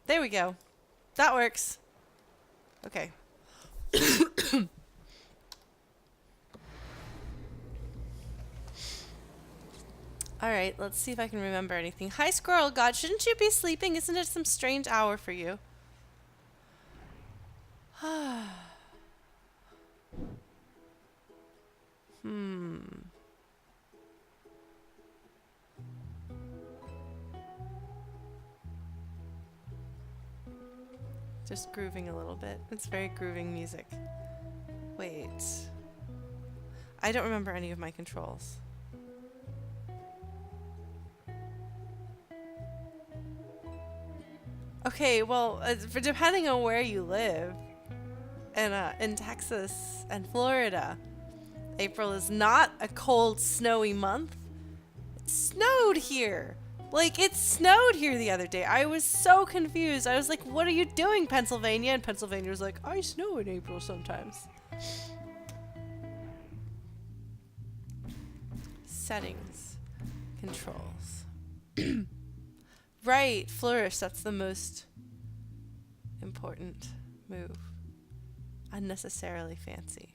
There we go. That works. Okay. All right, let's see if I can remember anything. Hi, Squirrel God. Shouldn't you be sleeping? Isn't it some strange hour for you? Hmm. Just grooving a little bit. It's very grooving music. Wait. I don't remember any of my controls. Okay, well, for depending on where you live, in Texas and Florida, April is not a cold, snowy month. It snowed here. Like, it snowed here the other day. I was so confused. I was like, what are you doing, Pennsylvania? And Pennsylvania was like, I snow in April sometimes. Settings. Controls. Right, flourish. That's the most important move. Unnecessarily fancy.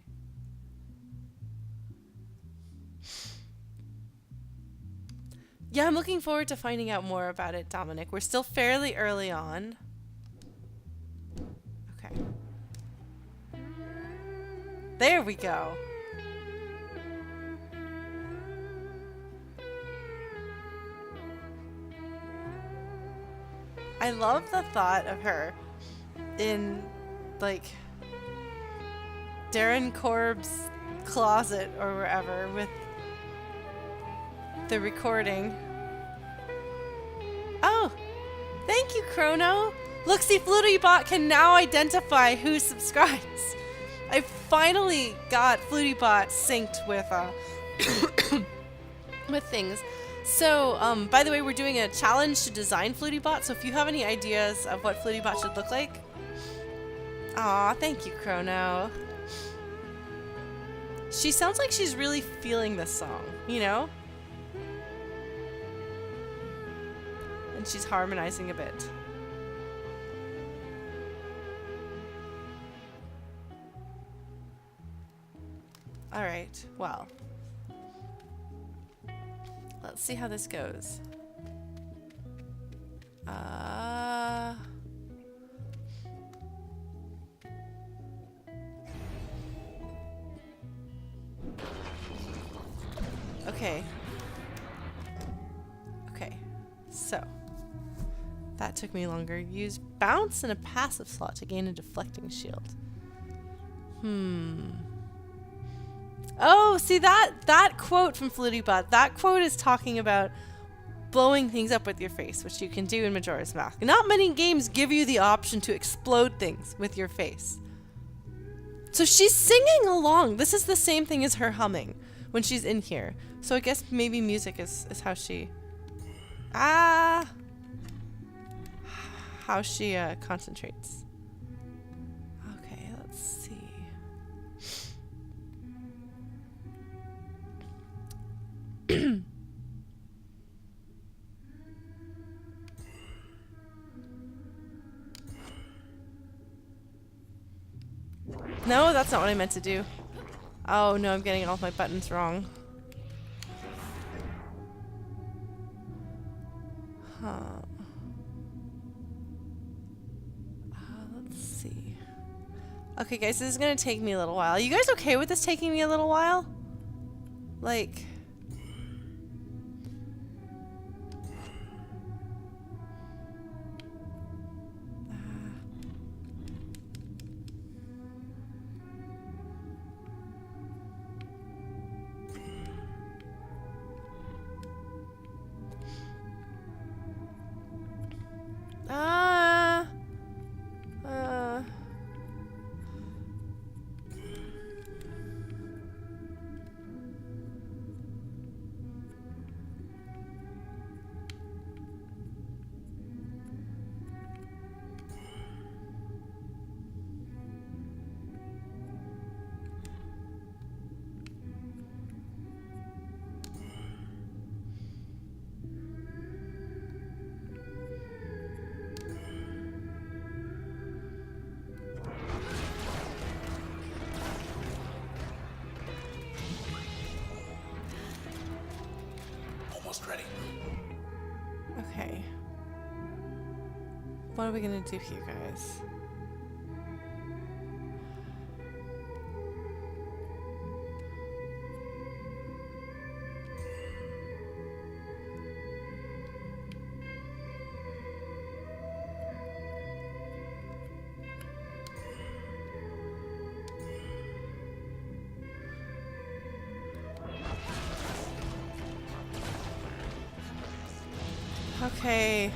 Yeah, I'm looking forward to finding out more about it, Dominic. We're still fairly early on. Okay. There we go. I love the thought of her in, like, Darren Korb's closet or wherever with the recording. Oh, thank you, Chrono. Look, see, FlutyBot can now identify who subscribes. I finally got FlutyBot synced with with things. So, by the way, we're doing a challenge to design FlutyBot. So if you have any ideas of what FlutyBot should look like, aw, thank you, Chrono. She sounds like she's really feeling this song, you know? And she's harmonizing a bit. Alright, well. Let's see how this goes. Okay. Okay. So. That took me longer. Use bounce in a passive slot to gain a deflecting shield. Oh, see that quote from FlutyBot. That quote is talking about blowing things up with your face, which you can do in Majora's Mask. Not many games give you the option to explode things with your face. So she's singing along. This is the same thing as her humming when she's in here. So I guess maybe music is how she... how she concentrates. Okay, let's see. No, that's not what I meant to do. Oh no, I'm getting all my buttons wrong. Huh. Let's see. Okay, guys, this is gonna take me a little while. Are you guys okay with this taking me a little while? Like... Okay. What are we gonna do here, guys? Okay.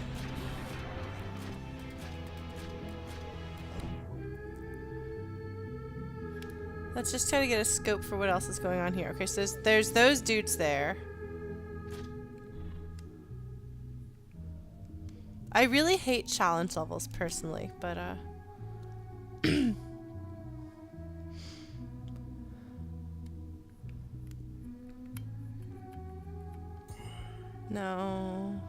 Let's just try to get a scope for what else is going on here. Okay, so there's those dudes there. I really hate challenge levels personally, but no.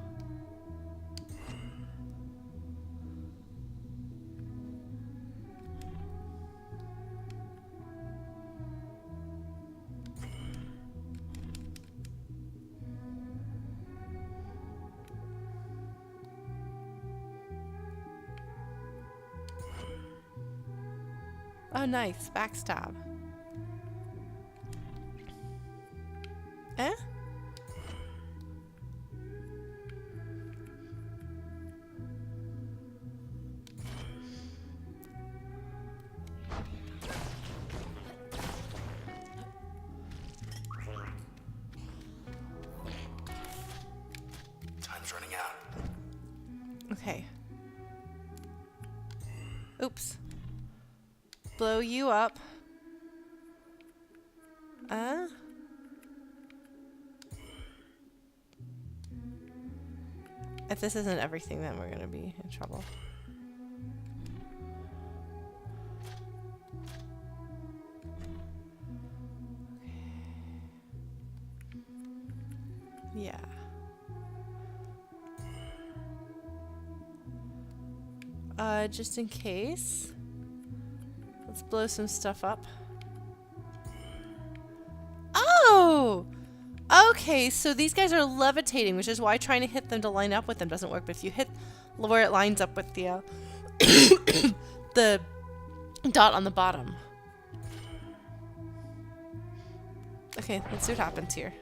Oh, nice. Backstab. Eh? Time's running out. Okay. Oops. Blow you up. If this isn't everything, then we're gonna be in trouble. Yeah. Just in case. Let's blow some stuff up. Oh! Okay, so these guys are levitating, which is why trying to hit them to line up with them doesn't work. But if you hit where it lines up with the the dot on the bottom. Okay, let's see what happens here.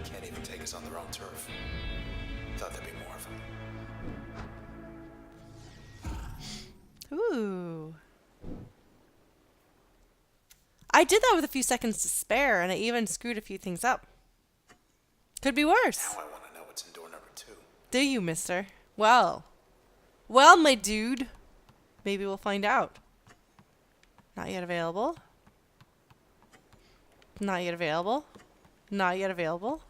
Can't even take us on their own turf. Thought there'd be more of them. Ooh. I did that with a few seconds to spare, and I even screwed a few things up. Could be worse. Now I want to know what's in door number 2. Do you, mister? Well, my dude. Maybe we'll find out. Not yet available. Not yet available. Not yet available.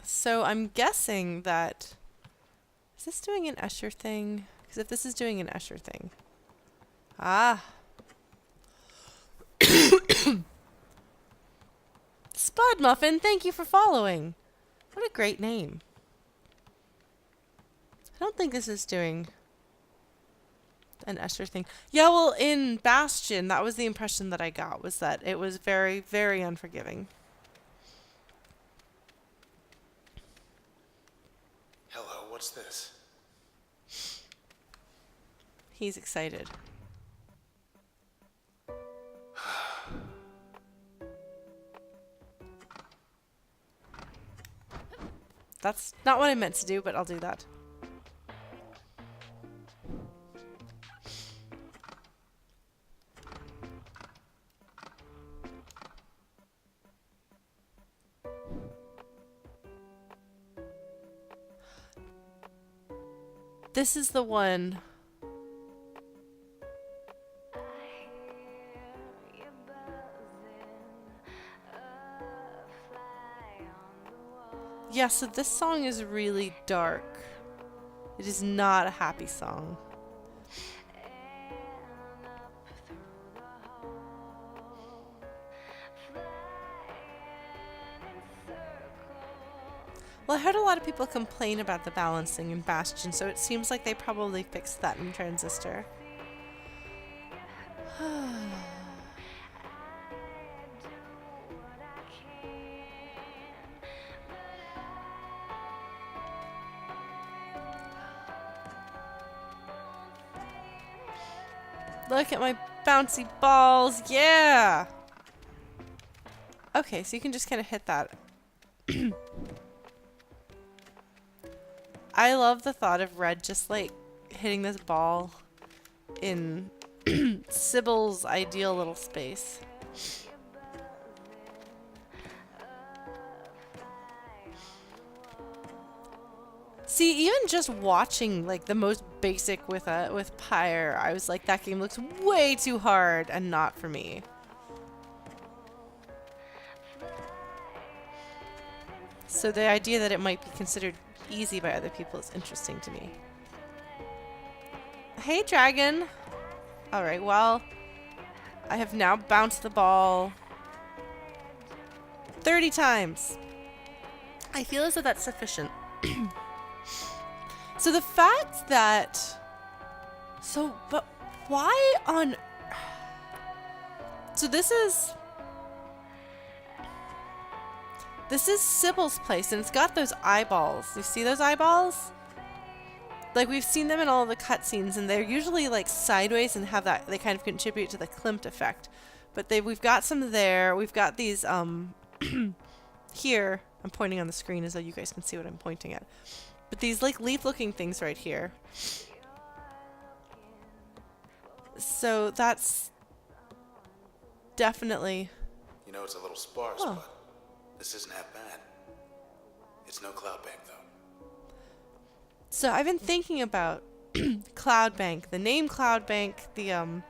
So I'm guessing that... Is this doing an Escher thing? Because if this is doing an Escher thing... Ah. Spud Muffin, thank you for following. What a great name. I don't think this is doing an Escher thing. Yeah, well, in Bastion, that was the impression that I got, was that it was very, very unforgiving. Hello, what's this? He's excited. That's not what I meant to do, but I'll do that. This is the one. Yeah, so this song is really dark. It is not a happy song. Well, I heard a lot of people complain about the balancing in Bastion, so it seems like they probably fixed that in Transistor. Look at my bouncy balls. Yeah. Okay, so you can just kind of hit that. I love the thought of Red just like hitting this ball in Sybil's ideal little space. See, even just watching like the most basic with Pyre, I was like, that game looks way too hard and not for me. So the idea that it might be considered easy by other people is interesting to me. Hey, dragon. All right, well, I have now bounced the ball 30 times. I feel as though that's sufficient. So the fact that... but why on... So this is Sybil's place, and it's got those eyeballs. You see those eyeballs? Like, we've seen them in all of the cutscenes, and they're usually, like, sideways and have that... They kind of contribute to the Klimt effect. But we've got some there. We've got these, here. I'm pointing on the screen as though you guys can see what I'm pointing at. But these, like, leaf-looking things right here. So that's definitely... You know, it's a little sparse, but this isn't half bad. It's no cloud bank, though. So I've been thinking about Cloud Bank, the name Cloud Bank, the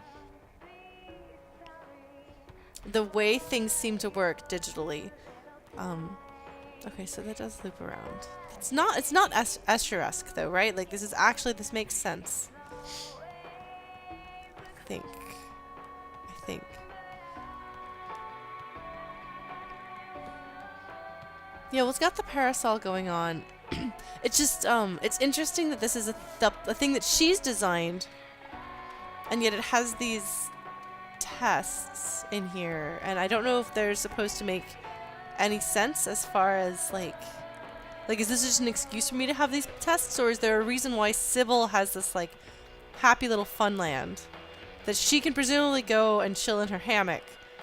way things seem to work digitally. Okay, so that does loop around. It's not Escher-esque though, right? Like this makes sense. I think. Yeah, well, it's got the parasol going on. It's just, it's interesting that this is a thing that she's designed, and yet it has these tests in here, and I don't know if they're supposed to make any sense as far as, like, is this just an excuse for me to have these tests, or is there a reason why Sybil has this, like, happy little fun land that she can presumably go and chill in her hammock,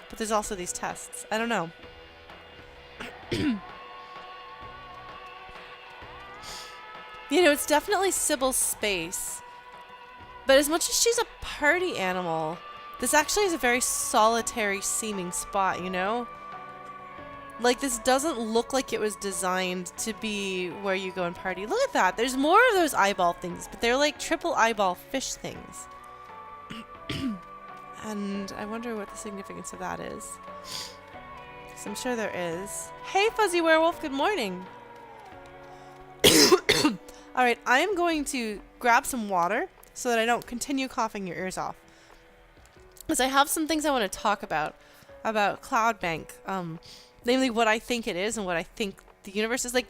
but there's also these tests? I don't know. You know, it's definitely Sybil's space. But as much as she's a party animal, this actually is a very solitary seeming spot, you know? Like, this doesn't look like it was designed to be where you go and party. Look at that. There's more of those eyeball things, but they're like triple eyeball fish things. And I wonder what the significance of that is. So I'm sure there is. Hey, Fuzzy Werewolf, good morning. Alright, I am going to grab some water so that I don't continue coughing your ears off. Because I have some things I want to talk about Cloud Bank. Namely what I think it is and what I think the universe is. Like,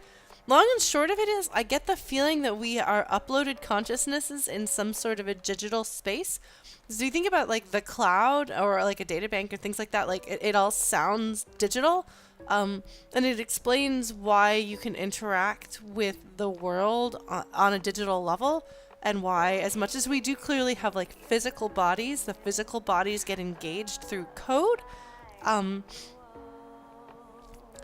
long and short of it is, I get the feeling that we are uploaded consciousnesses in some sort of a digital space. So you think about, like, the cloud or, like, a data bank or things like that, like, it all sounds digital. And it explains why you can interact with the world on a digital level, and why, as much as we do clearly have, like, physical bodies, the physical bodies get engaged through code.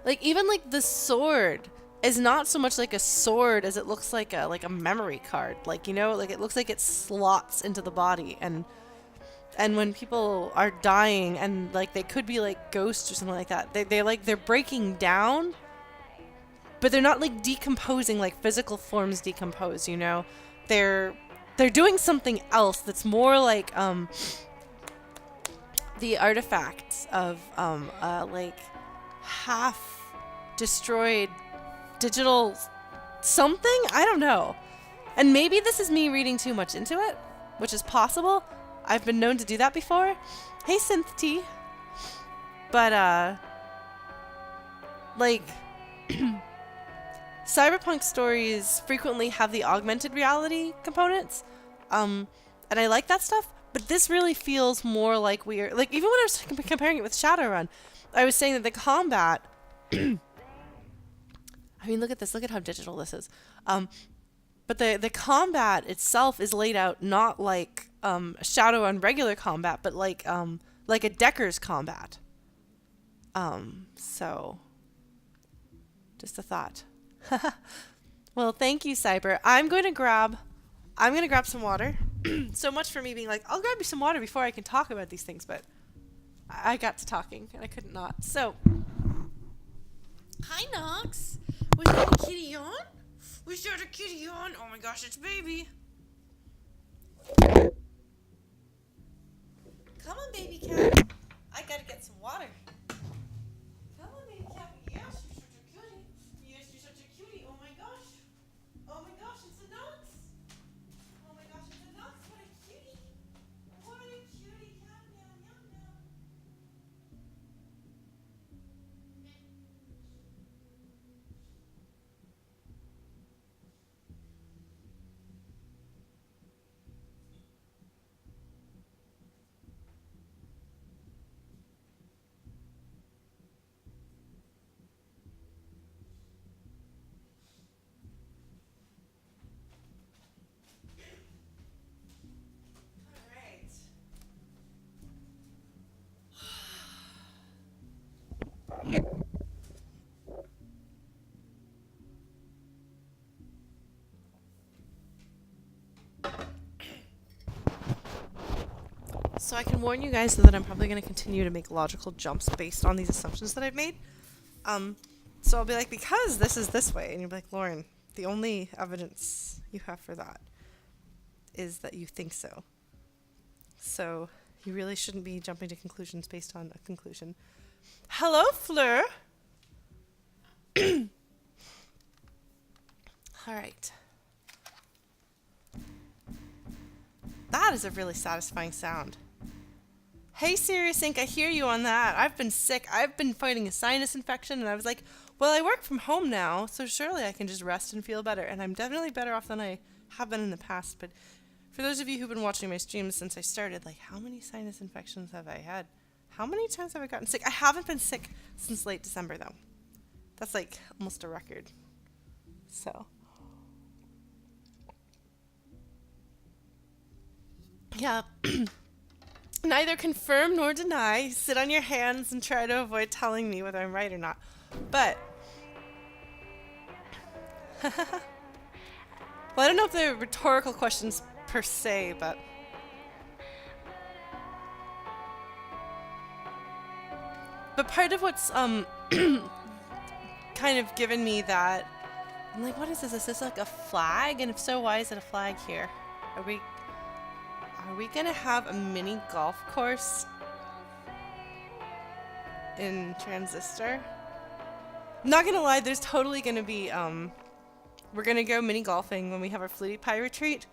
Like, even, like, the sword is not so much like a sword as it looks like a memory card. Like, you know, like, it looks like it slots into the body, and when people are dying and, like, they could be, like, ghosts or something like that, they're breaking down, but they're not, like, decomposing like physical forms decompose, you know? They're doing something else that's more like, the artifacts of, like, half-destroyed digital something? I don't know. And maybe this is me reading too much into it, which is possible. I've been known to do that before. Hey, Synth T. But, like, cyberpunk stories frequently have the augmented reality components. And I like that stuff, but this really feels more like we're... Like, even when I was comparing it with Shadowrun, I was saying that the combat... I mean, look at this. Look at how digital this is. But the combat itself is laid out not like a shadow on regular combat, but like a Decker's combat. So just a thought. Well, thank you, Cyber. I'm gonna grab some water. So much for me being like, I'll grab you some water before I can talk about these things, but I got to talking and I couldn't not. So, hi Nox. Was that a kitty on? Was that a kitty on? Oh my gosh, it's baby. Come on, baby cat. I gotta get some water. Come on, baby cat. Yes, you're such a cutie. Yes, you're such a cutie. Oh my gosh. Oh my gosh, it's a Nox. Oh my gosh, it's a Nox. What a cutie. What a cutie cat. Meow, meow, meow. So I can warn you guys that I'm probably going to continue to make logical jumps based on these assumptions that I've made. So I'll be like, because this is this way, and you'll be like, Lauren, the only evidence you have for that is that you think so. So you really shouldn't be jumping to conclusions based on a conclusion. Hello, Fleur. All right. That is a really satisfying sound. Hey, Serious Inc., I hear you on that. I've been sick. I've been fighting a sinus infection, and I was like, well, I work from home now, so surely I can just rest and feel better. And I'm definitely better off than I have been in the past. But for those of you who've been watching my streams since I started, like, how many sinus infections have I had? How many times have I gotten sick? I haven't been sick since late December, though. That's, like, almost a record. So. Yeah. Neither confirm nor deny. Sit on your hands and try to avoid telling me whether I'm right or not. But well, I don't know if they're rhetorical questions per se, but part of what's kind of given me that, I'm like, what is this? Is this like a flag? And if so, why is it a flag here? Are we gonna have a mini golf course in Transistor? I'm not gonna lie, there's totally gonna be, we're gonna go mini golfing when we have our Flutie Pie retreat.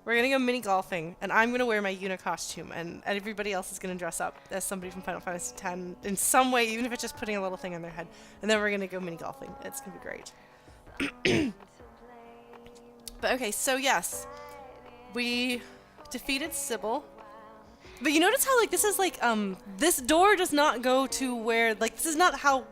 We're gonna go mini golfing, and I'm gonna wear my Una costume, and everybody else is gonna dress up as somebody from Final Fantasy X in some way, even if it's just putting a little thing on their head. And then we're gonna go mini golfing. It's gonna be great. But okay, so yes, we defeated Sybil. But you notice how, like, this is like, this door does not go to where, like, this is not how,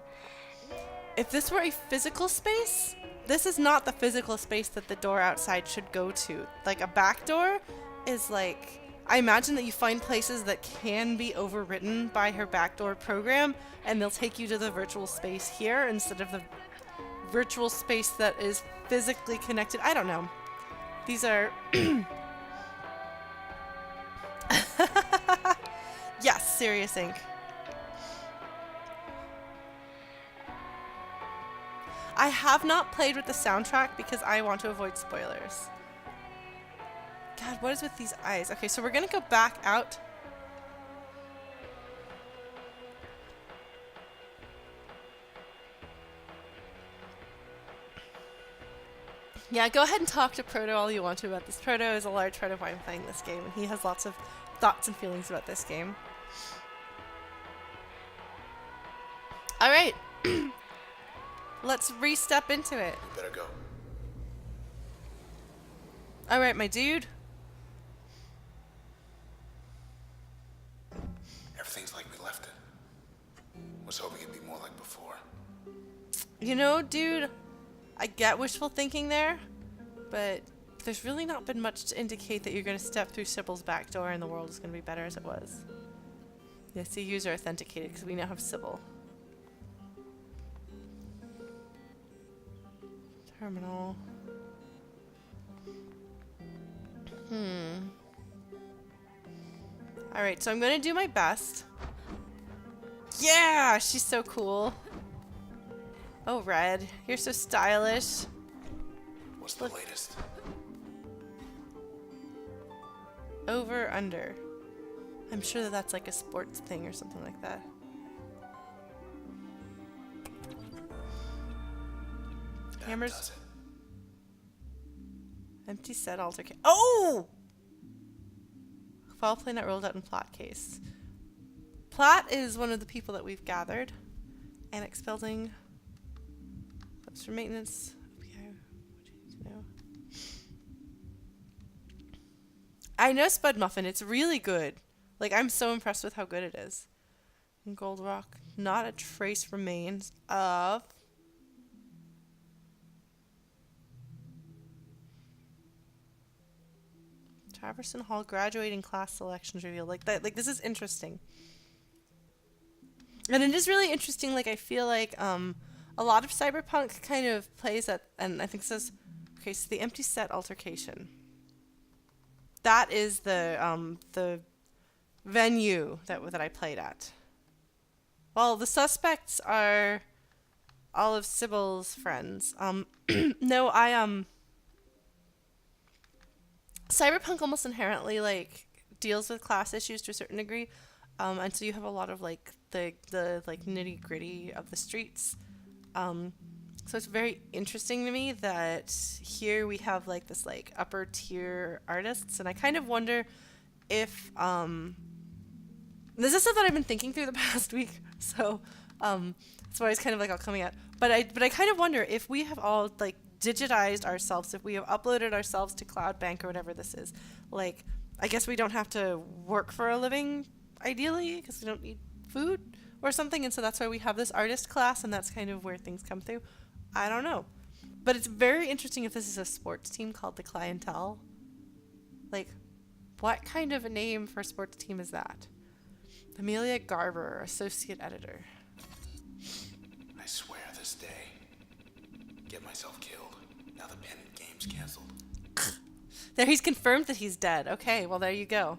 if this were a physical space, this is not the physical space that the door outside should go to. Like, a back door is like, I imagine that you find places that can be overwritten by her backdoor program, and they'll take you to the virtual space here instead of the virtual space that is physically connected. I don't know. These are... Yes, Serious Inc. I have not played with the soundtrack because I want to avoid spoilers. God, what is with these eyes? Okay, so we're gonna go back out. Yeah, go ahead and talk to Proto all you want to about this. Proto is a large part of why I'm playing this game, and he has lots of thoughts and feelings about this game. Alright. Let's re-step into it. You better go. Alright, my dude. Everything's like we left it. Was hoping it'd be more like before. You know, dude, I get wishful thinking there, but there's really not been much to indicate that you're going to step through Sybil's back door and the world is going to be better as it was. Yes, the user authenticated because we now have Sybil. Terminal. Alright, so I'm going to do my best. Yeah! She's so cool. Oh, Red. You're so stylish. What's the latest? Over, under. I'm sure that that's like a sports thing or something like that. Hammers. Does it. Empty set altercation. Oh! File play not rolled out in plot case. Plot is one of the people that we've gathered. Annex building. That's for maintenance. Okay, what do you need to know? I know Spud Muffin. It's really good. Like, I'm so impressed with how good it is. In Gold Rock, not a trace remains of... Traverson Hall graduating class selections revealed. Like that, like this is interesting. And it is really interesting, like I feel like a lot of cyberpunk kind of plays at, and I think it says, okay, so the empty set altercation. That is the venue that I played at. Well, the suspects are all of Sybil's friends. No, cyberpunk almost inherently like deals with class issues to a certain degree, and so you have a lot of like the like nitty gritty of the streets. So it's very interesting to me that here we have like this like upper tier artists, and I kind of wonder if this is stuff that I've been thinking through the past week, so that's why it's kind of like all coming out. But I kind of wonder if we have all like digitized ourselves, if we have uploaded ourselves to Cloud Bank or whatever this is, like I guess we don't have to work for a living ideally because we don't need food or something, and so that's why we have this artist class, and that's kind of where things come through. I don't know, but it's very interesting if this is a sports team called the Clientele. Like, what kind of a name for a sports team is that? Amelia Garber, associate editor. I swear this day. Get myself killed. Now the pen game's canceled. There, he's confirmed that he's dead. Okay, well there you go.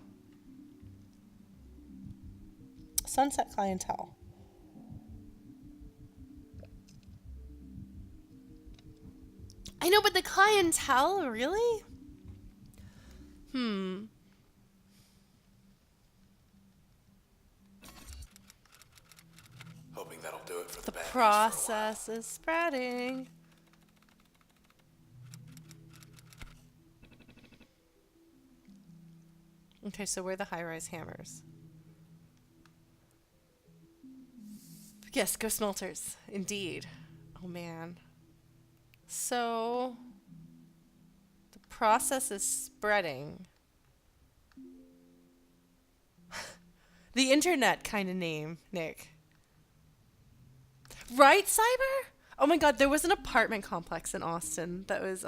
Sunset Clientele. I know, but the Clientele, really? Hoping that'll do it for The the bad news process is spreading. Okay, so we're the high-rise hammers. Yes, go smelters. Indeed. Oh, man. So, the process is spreading. The internet kind of name, Nick. Right, Cyber? Oh my god, there was an apartment complex in Austin that was,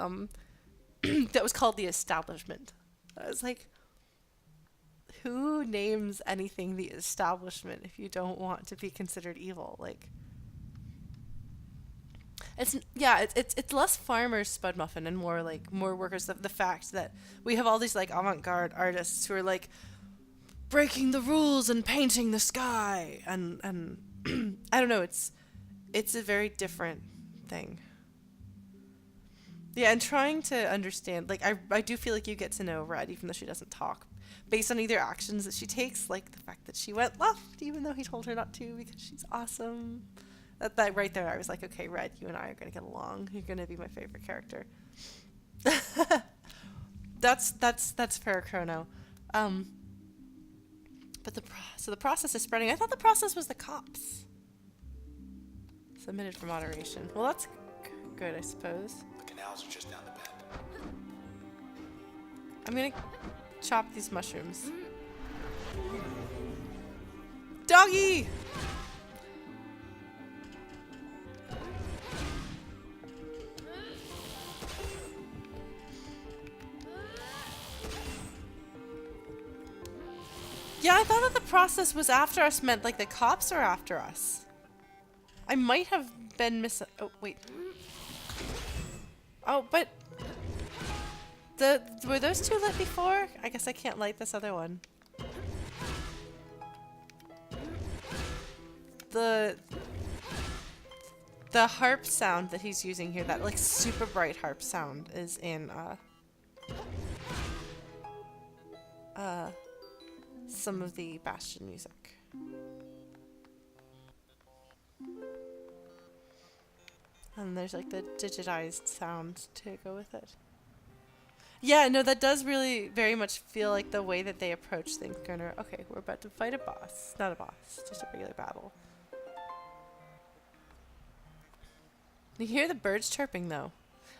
that was called The Establishment. I was like, who names anything The Establishment if you don't want to be considered evil? Like, it's less farmers Spud Muffin and more like more workers. The fact that we have all these like avant-garde artists who are like breaking the rules and painting the sky, and I don't know, it's a very different thing. Yeah, and trying to understand, like I do feel like you get to know Red even though she doesn't talk, based on either actions that she takes, like the fact that she went left even though he told her not to because she's awesome. That right there, I was like, okay, Red, you and I are gonna get along. You're gonna be my favorite character. That's fair, Chrono. But so the process is spreading. I thought the process was the cops. Submitted for moderation. Well, that's good, I suppose. The canals are just down the bend. I'm gonna chop these mushrooms. Doggy! Yeah, I thought that the process was after us meant like the cops are after us. I might have been oh, wait. Oh, but were those two lit before? I guess I can't light this other one. The harp sound that he's using here, that like super bright harp sound, is in some of the Bastion music. And there's like the digitized sound to go with it. Yeah, no, that does really very much feel like the way that they approach things. Gonna, okay, we're about to fight a boss. Not a boss, just a regular battle. You hear the birds chirping though.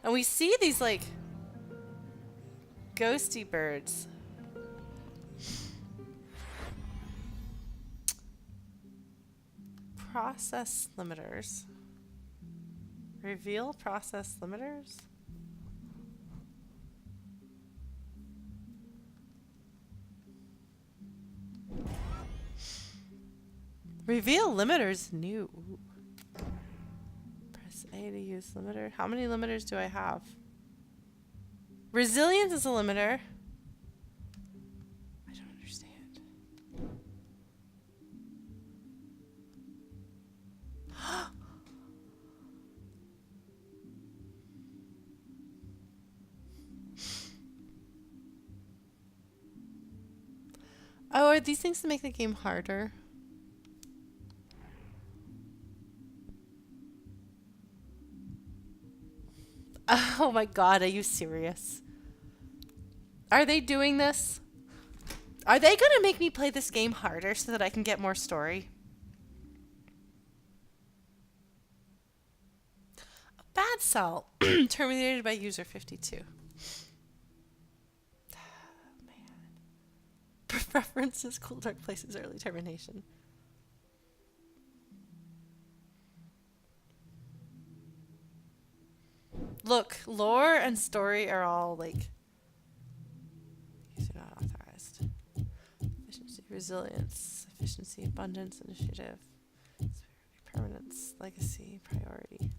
And we see these like ghosty birds. Process limiters. Reveal process limiters? Reveal limiters new. Ooh. Press A to use limiter. How many limiters do I have? Resilience is a limiter. I don't understand. Oh, are these things to make the game harder? Oh my god, are you serious? Are they doing this? Are they gonna make me play this game harder so that I can get more story? A bad cell. Terminated by user 52. Man. Preferences, cool dark places, early termination. Look, lore and story are all like user not authorized. Efficiency, resilience, efficiency, abundance, initiative, permanence, legacy, priority,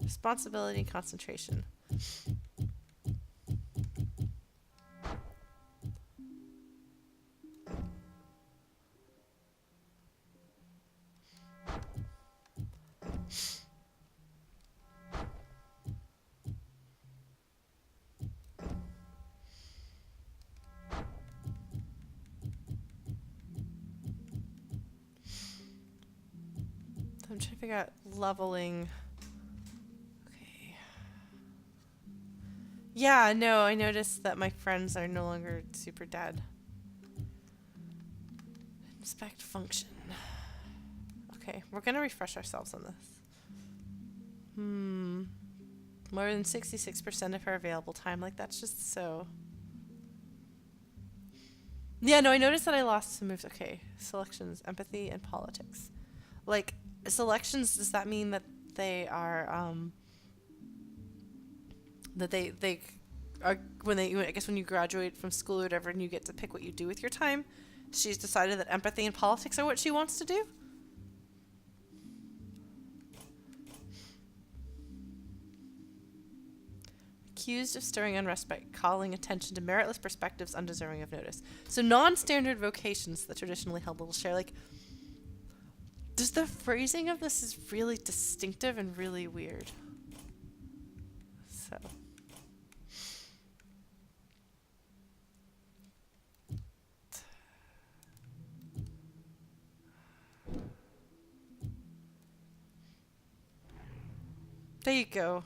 responsibility, concentration. I'm trying to figure out leveling. Okay. Yeah, no, I noticed that my friends are no longer super dead. Inspect function. Okay, we're gonna refresh ourselves on this. More than 66% of her available time. Like, that's just so... Yeah, no, I noticed that I lost some moves. Okay, selections, empathy, and politics. Like, selections, does that mean that they are, that they are, I guess when you graduate from school or whatever and you get to pick what you do with your time, she's decided that empathy and politics are what she wants to do? Accused of stirring unrest by calling attention to meritless perspectives undeserving of notice. So non-standard vocations that traditionally held little share. Like, just the phrasing of this is really distinctive and really weird. So. There you go.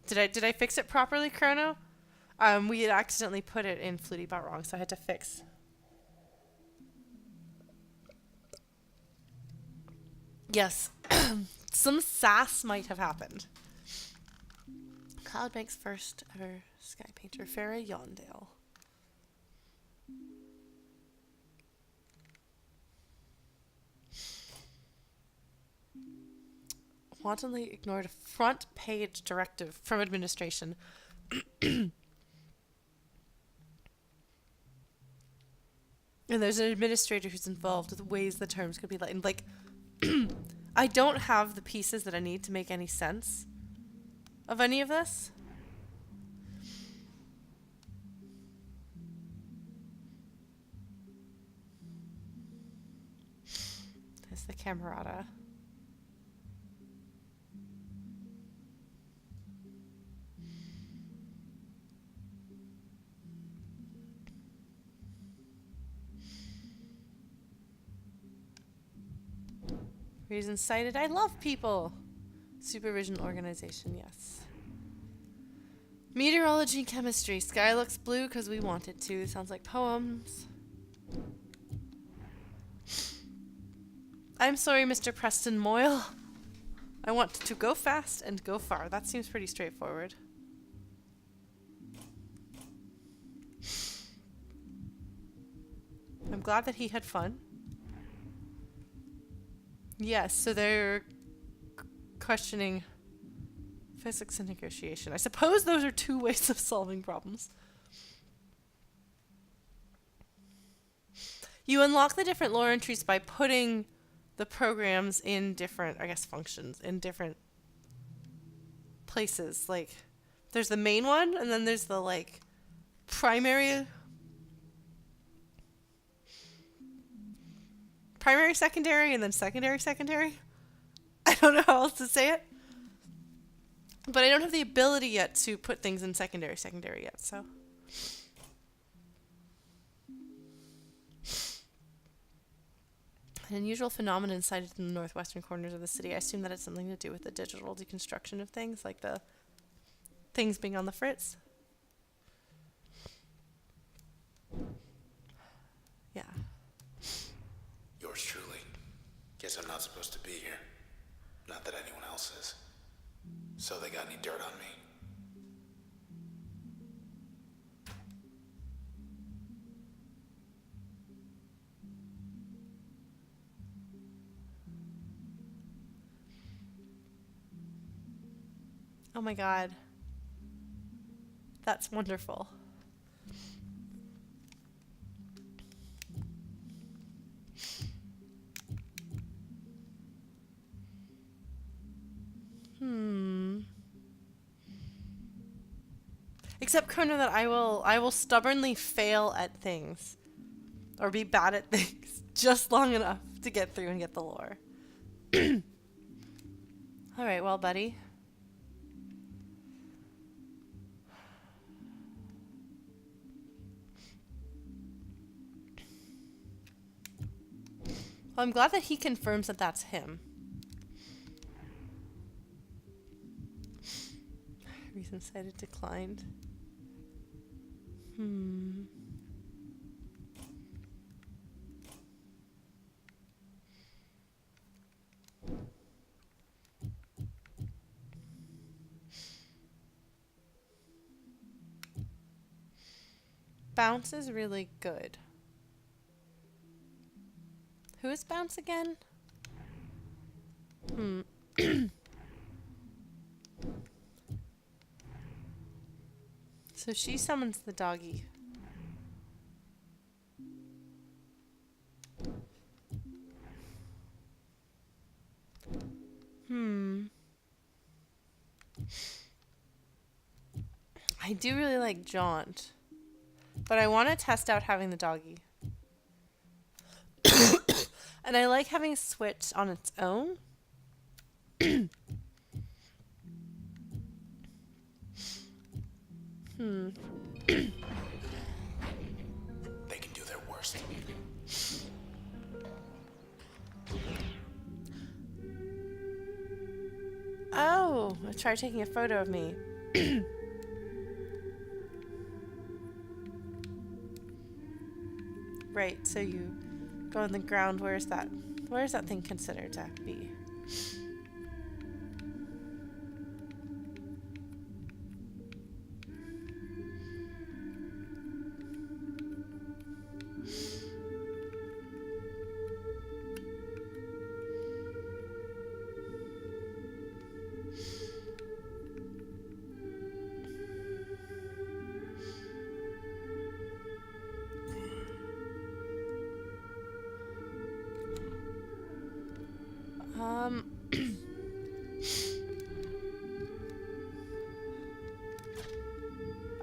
Did I fix it properly, Chrono? We had accidentally put it in FlutyBot wrong, so I had to fix. Yes. Some sass might have happened. Cloudbank's first ever sky painter, Farah Yondale. Wantonly ignored a front page directive from administration. And there's an administrator who's involved with ways the terms could be lightened. Like, I don't have the pieces that I need to make any sense of any of this. There's the camerata. Reasons cited. I love people. Supervision organization, yes. Meteorology and chemistry. Sky looks blue because we want it to. Sounds like poems. I'm sorry, Mr. Preston Moyle. I want to go fast and go far. That seems pretty straightforward. I'm glad that he had fun. Yes, so they're questioning physics and negotiation. I suppose those are two ways of solving problems. You unlock the different lore entries by putting the programs in different, I guess, functions, in different places. Like, there's the main one, and then there's the, like, primary, secondary, and then secondary. I don't know how else to say it. But I don't have the ability yet to put things in secondary yet, so. An unusual phenomenon cited in the northwestern corners of the city. I assume that it's something to do with the digital deconstruction of things, like the things being on the fritz. Yeah. Yours truly. Guess I'm not supposed to be here. Not that anyone else is. So they got any dirt on me? Oh my god. That's wonderful. Except, Kona, that I will stubbornly fail at things. Or be bad at things just long enough to get through and get the lore. Alright, well, buddy. Well, I'm glad that he confirms that that's him. Reason cited declined. Bounce is really good. Who is Bounce again? So she summons the doggy. I do really like Jaunt, but I want to test out having the doggy. And I like having Switch on its own. They can do their worst. Oh, try taking a photo of me. Right, so you go on the ground. Where is that thing considered to be?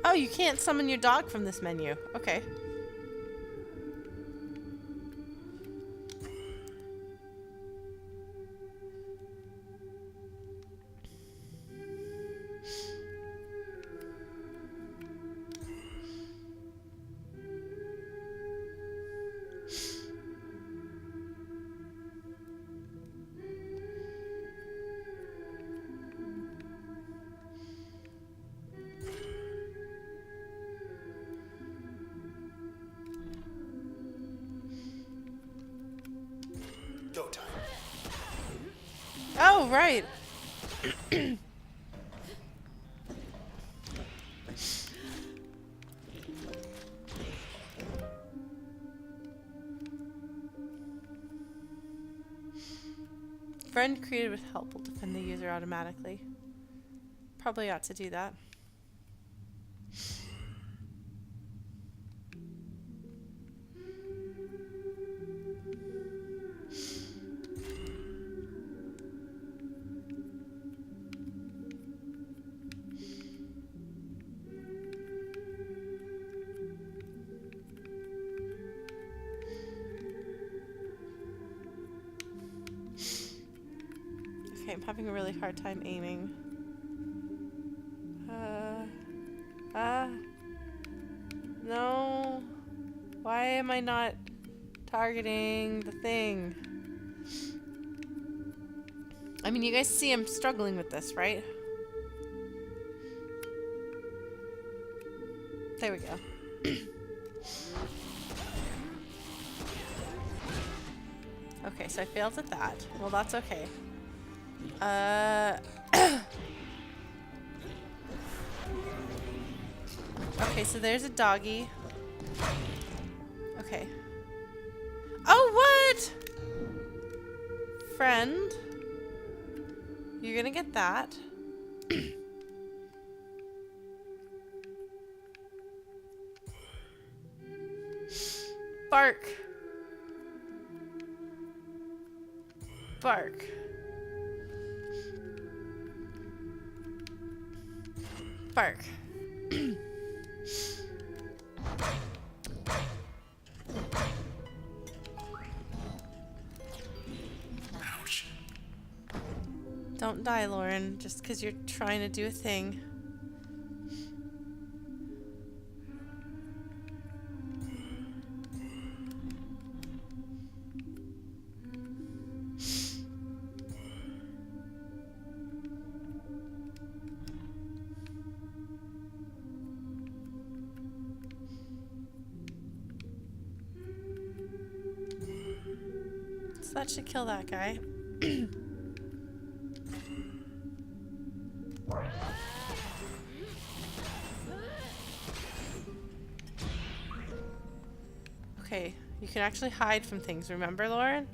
Oh, you can't summon your dog from this menu. Okay. Go time. Oh, right. Friend created with help will defend the user automatically. Probably ought to do that. Okay, I'm having a really hard time aiming. No. Why am I not targeting the thing? I mean, you guys see I'm struggling with this, right? There we go. Okay, so I failed at that. Well, that's okay. Okay, so there's a doggy. Okay. Oh, what? Friend. You're gonna get that. Bark. Bark. Bark. Ouch. Don't die, Lauren, just because you're trying to do a thing. So that should kill that guy. Okay, you can actually hide from things, remember, Lauren?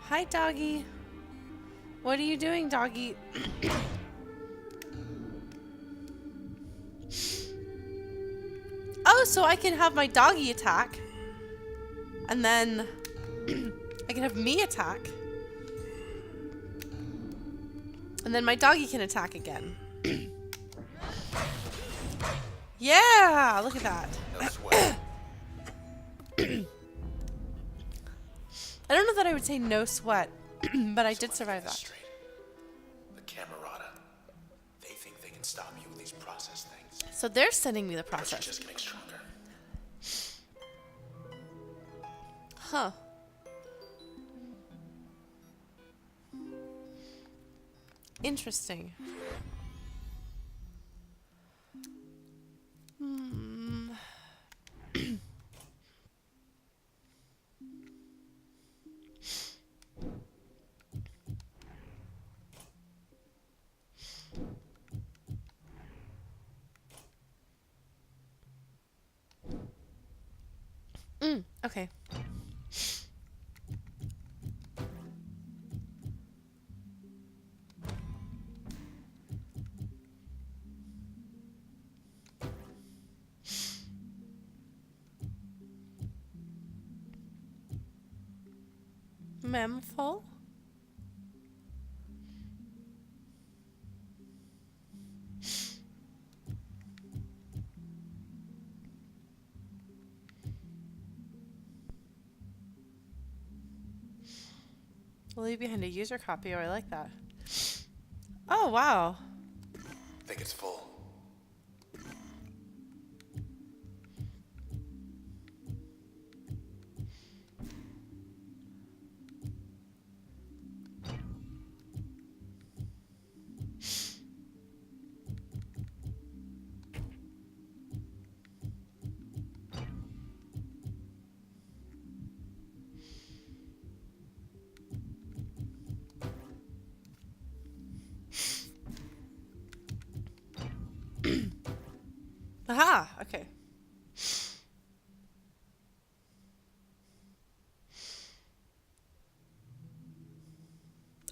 Hi, doggy. What are you doing, doggy? Oh, so I can have my doggy attack. And then I can have me attack. And then my doggy can attack again. Yeah, look at that. No sweat. I don't know that I would say no sweat, but I did survive that. Straight. The Camerata. They think they can stop you with these process things. So they're sending me the But you're process. just getting stronger. Huh. Interesting. Okay. Memful? Leave behind a user copy. Oh, I like that. Oh, wow. Think it's full. Aha! Okay.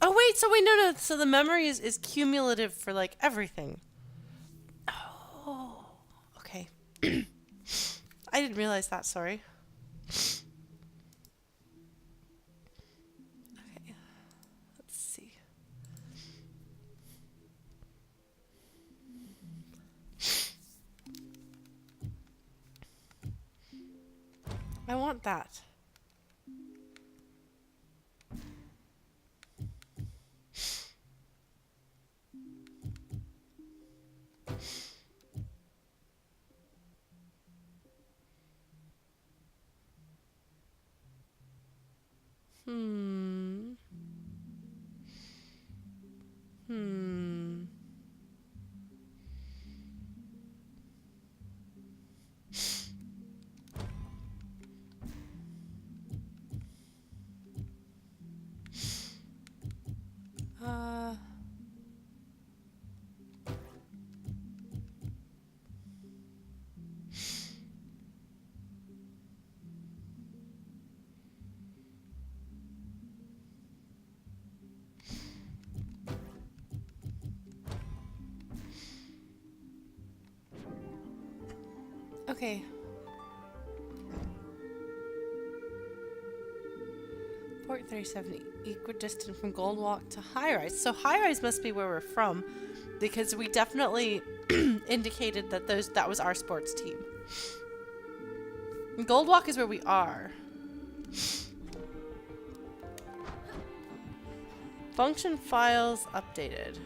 Oh, wait, so wait, no. So the memory is cumulative for, like, everything. Oh, okay. I didn't realize that, sorry. Okay, let's see. I want that. Hmm. Hmm. Uh. Okay. Port 37, equidistant from Gold Walk to High Rise. So High Rise must be where we're from, because we definitely indicated that that was our sports team. And Gold Walk is where we are. Function files updated.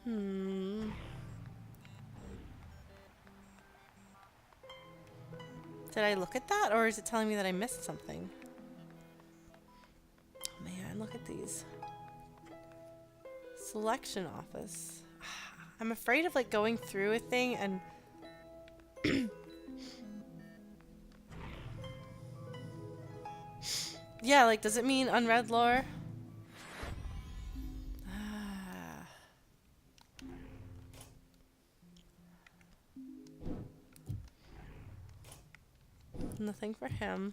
Hmm. Did I look at that, or is it telling me that I missed something? Oh man, look at these. Selection office. I'm afraid of like going through a thing and yeah, like does it mean unread lore? Nothing for him.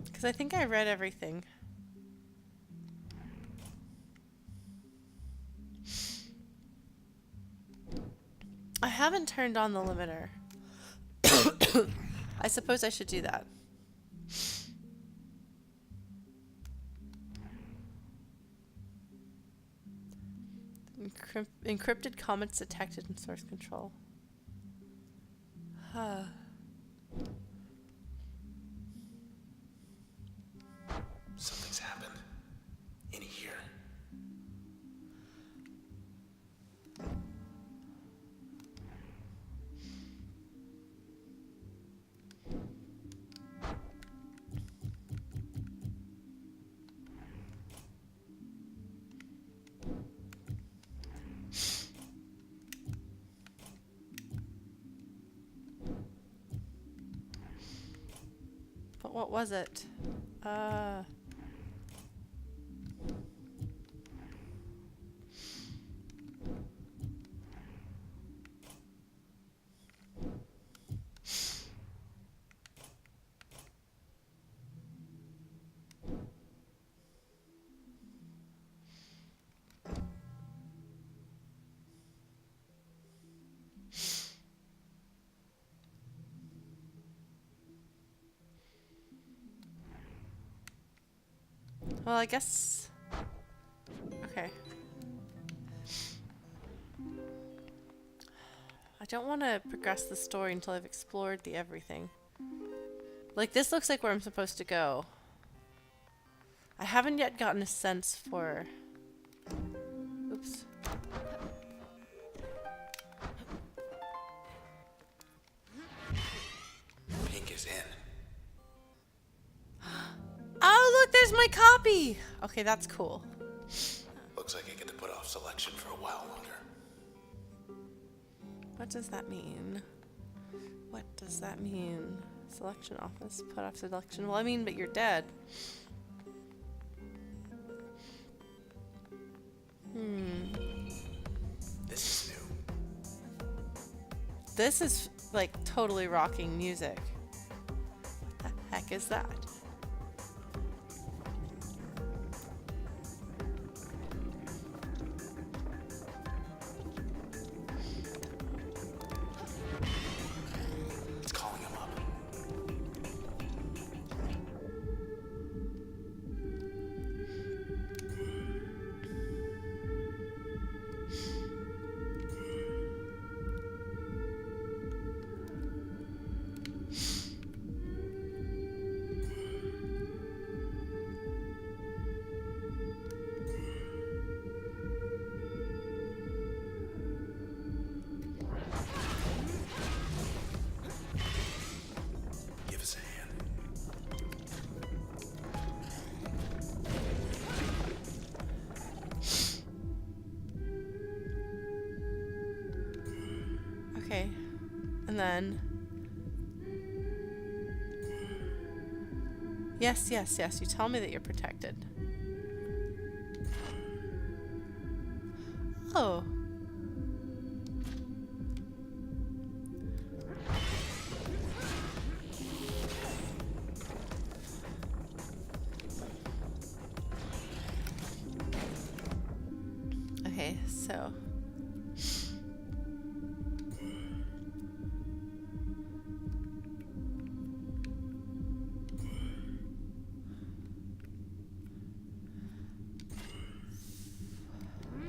Because I think I read everything. I haven't turned on the limiter. I suppose I should do that. Encrypted comments detected in source control. Something's happened. In here. But what was it? Well, I guess... Okay. I don't want to progress the story until I've explored the everything. Like, this looks like where I'm supposed to go. I haven't yet gotten a sense for... Oops. Pink is in. Oh, look, there's my copy! Okay, that's cool. Looks like I get to put off selection for a while longer. What does that mean? What does that mean? Selection office, put off selection. Well, I mean, but you're dead. This is new. This is, like, totally rocking music. The heck is that? It's calling him up. Give us a hand. Okay. And then... Yes, yes, yes. You tell me that you're protected. Oh. Okay, so...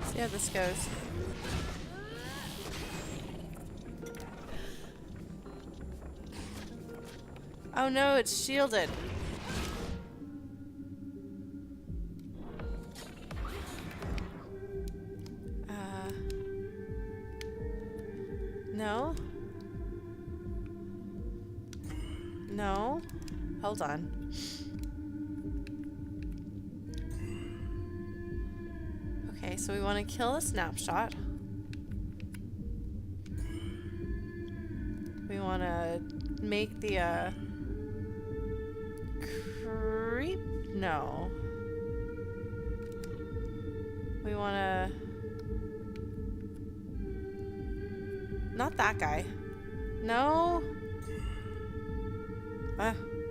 See how this goes. Oh no, it's shielded. No? No? Hold on. Okay, so we want to kill a snapshot. We want to make the, creep? No. We want to... Not that guy. No?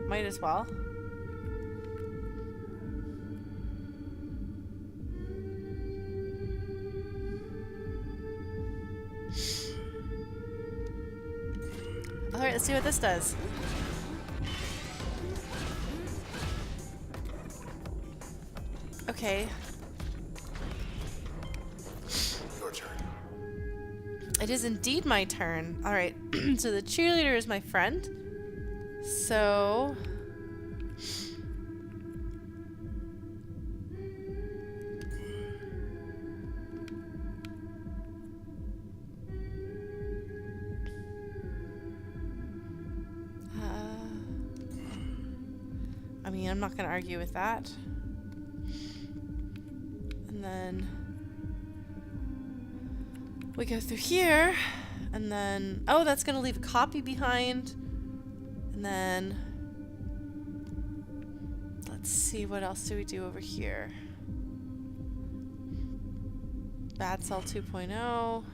Might as well. Alright, let's see what this does. Okay. Your turn. It is indeed my turn. Alright, so the cheerleader is my friend. So... I mean, I'm not going to argue with that. And then we go through here, and then, oh, that's going to leave a copy behind. And then Let's see, what else do we do over here? Bad Cell 2.0.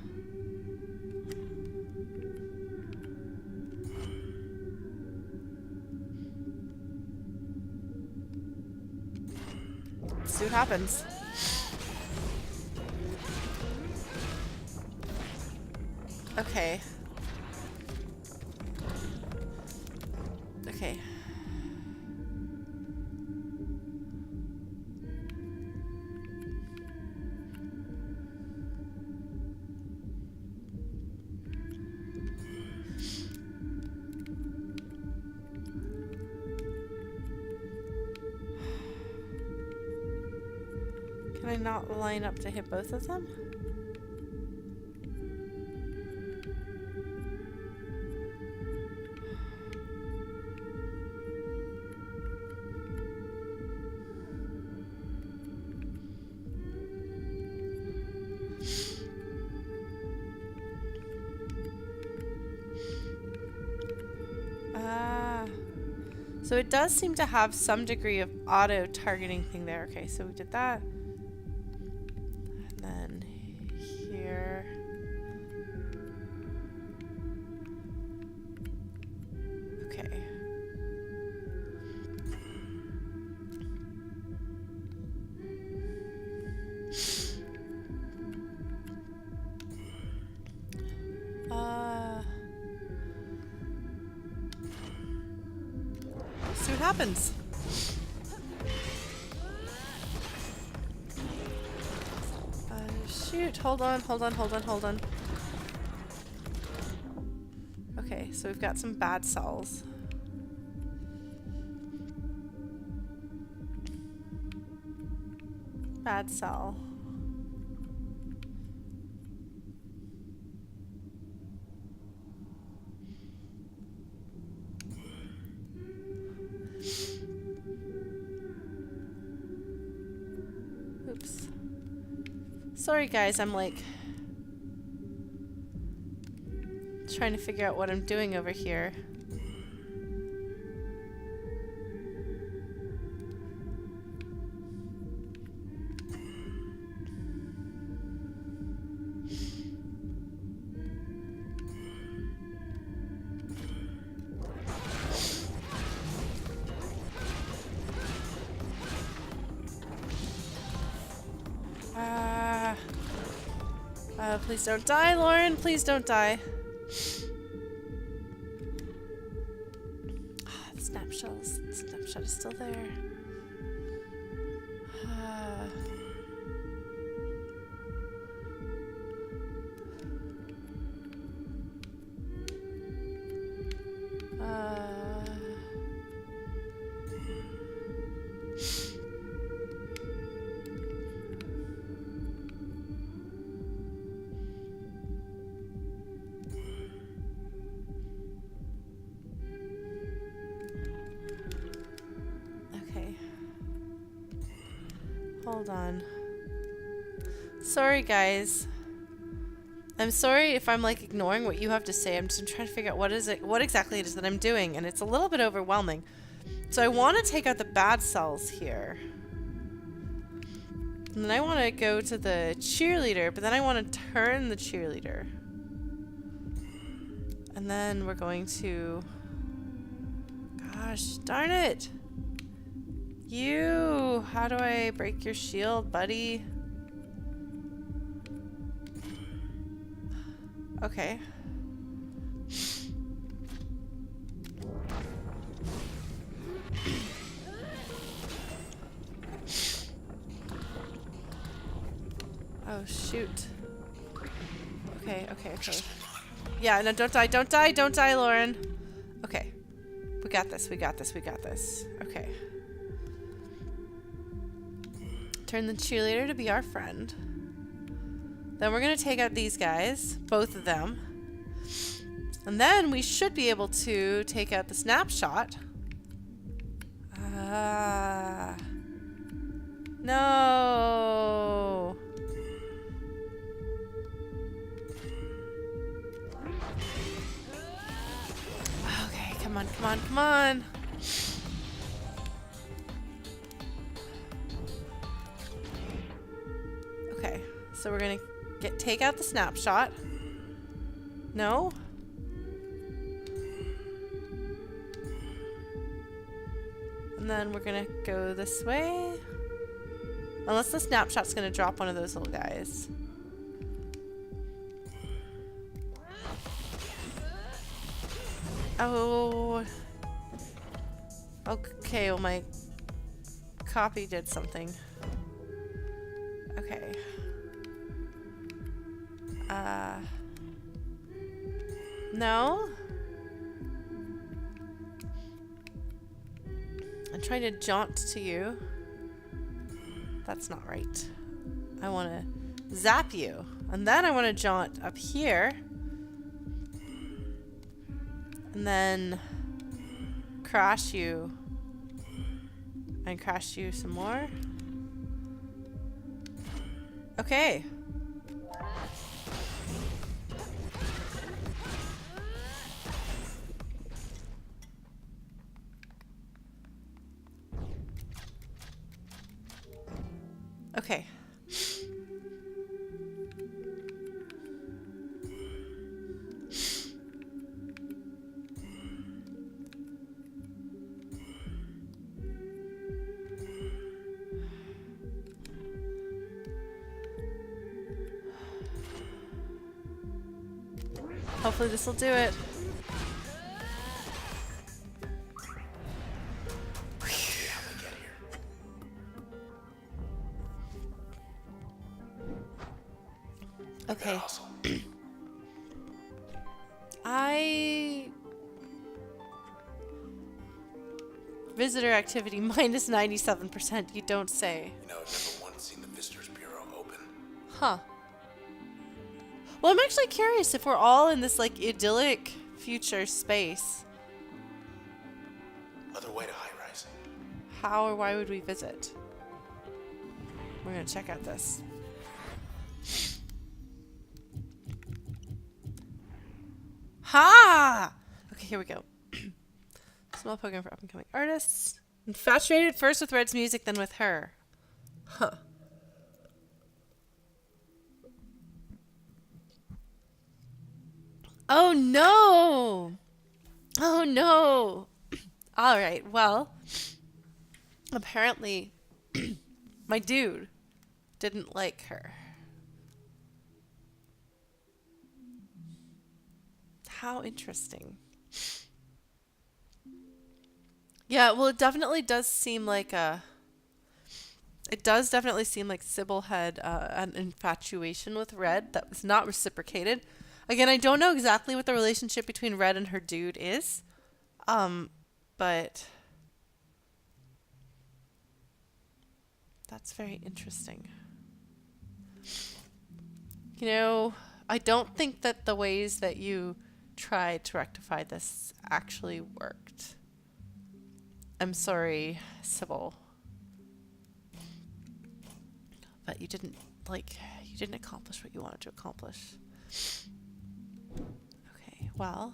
Let's see what happens. Okay. Okay. Can I not line up to hit both of them? So it does seem to have some degree of auto-targeting thing there. Okay, so we did that. And then here. Okay. See what happens. Shoot, hold on. Okay, so we've got some bad cells. Bad cell. Oops. Sorry guys, I'm like trying to figure out what I'm doing over here. Please don't die, Lauren. Please don't die. The snapshot is still there. Hold on. Sorry, guys. I'm sorry if I'm like ignoring what you have to say. I'm just trying to figure out what exactly it is that I'm doing, and it's a little bit overwhelming. So I want to take out the bad cells here. And then I want to go to the cheerleader, but then I want to turn the cheerleader. And then we're going to... Gosh, darn it! You! How do I break your shield, buddy? Okay. Oh, shoot. Okay. Yeah, no, don't die, Lauren. Okay. We got this. Okay. Turn the cheerleader to be our friend. Then we're going to take out these guys, both of them. And then we should be able to take out the snapshot. No. Okay, come on. So we're gonna take out the snapshot. No? And then we're gonna go this way. Unless the snapshot's gonna drop one of those little guys. Oh. Okay, well my copy did something. Okay. No? I'm trying to jaunt to you. That's not right. I want to zap you. And then I want to jaunt up here. And then crash you. And crash you some more. Okay. Okay. Hopefully this will do it. Okay. Visitor activity minus 97%. You don't say. You know, I've never once seen the Visitors Bureau open. Huh. Well, I'm actually curious if we're all in this like idyllic future space. Other way to high rise. How or why would we visit? We're gonna check out this. Ha! Okay, here we go. Small program for up-and-coming artists. Infatuated first with Red's music, then with her. Huh. Oh no! Oh no! Alright, well, apparently my dude didn't like her. How interesting. Yeah, well, it definitely does seem like Sybil had an infatuation with Red that was not reciprocated. Again, I don't know exactly what the relationship between Red and her dude is, but that's very interesting. You know, I don't think that the ways that you tried to rectify this actually worked. I'm sorry, Sybil. But you didn't accomplish what you wanted to accomplish. Okay, well,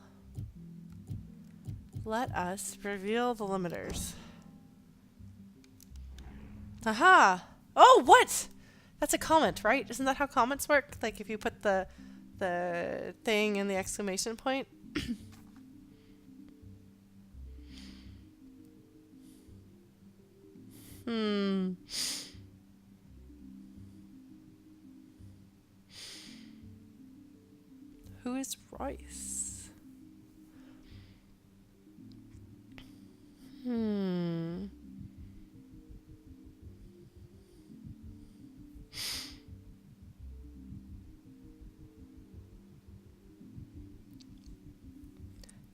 let us reveal the limiters. Aha! Oh, what? That's a comment, right? Isn't that how comments work? Like if you put the thing in the exclamation point? Who is Royce?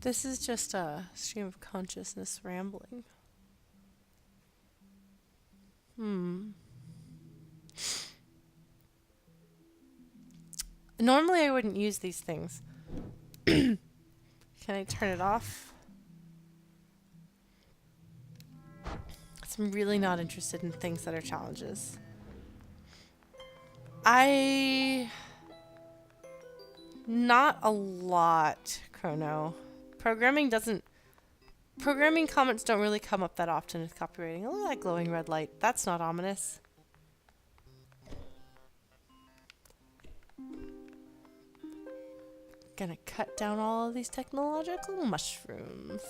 This is just a stream of consciousness rambling. Normally I wouldn't use these things. Can I turn it off? I'm really not interested in things that are challenges. Not a lot, Chrono. Programming comments don't really come up that often with copywriting. Oh, that glowing red light. That's not ominous. Gonna cut down all of these technological mushrooms.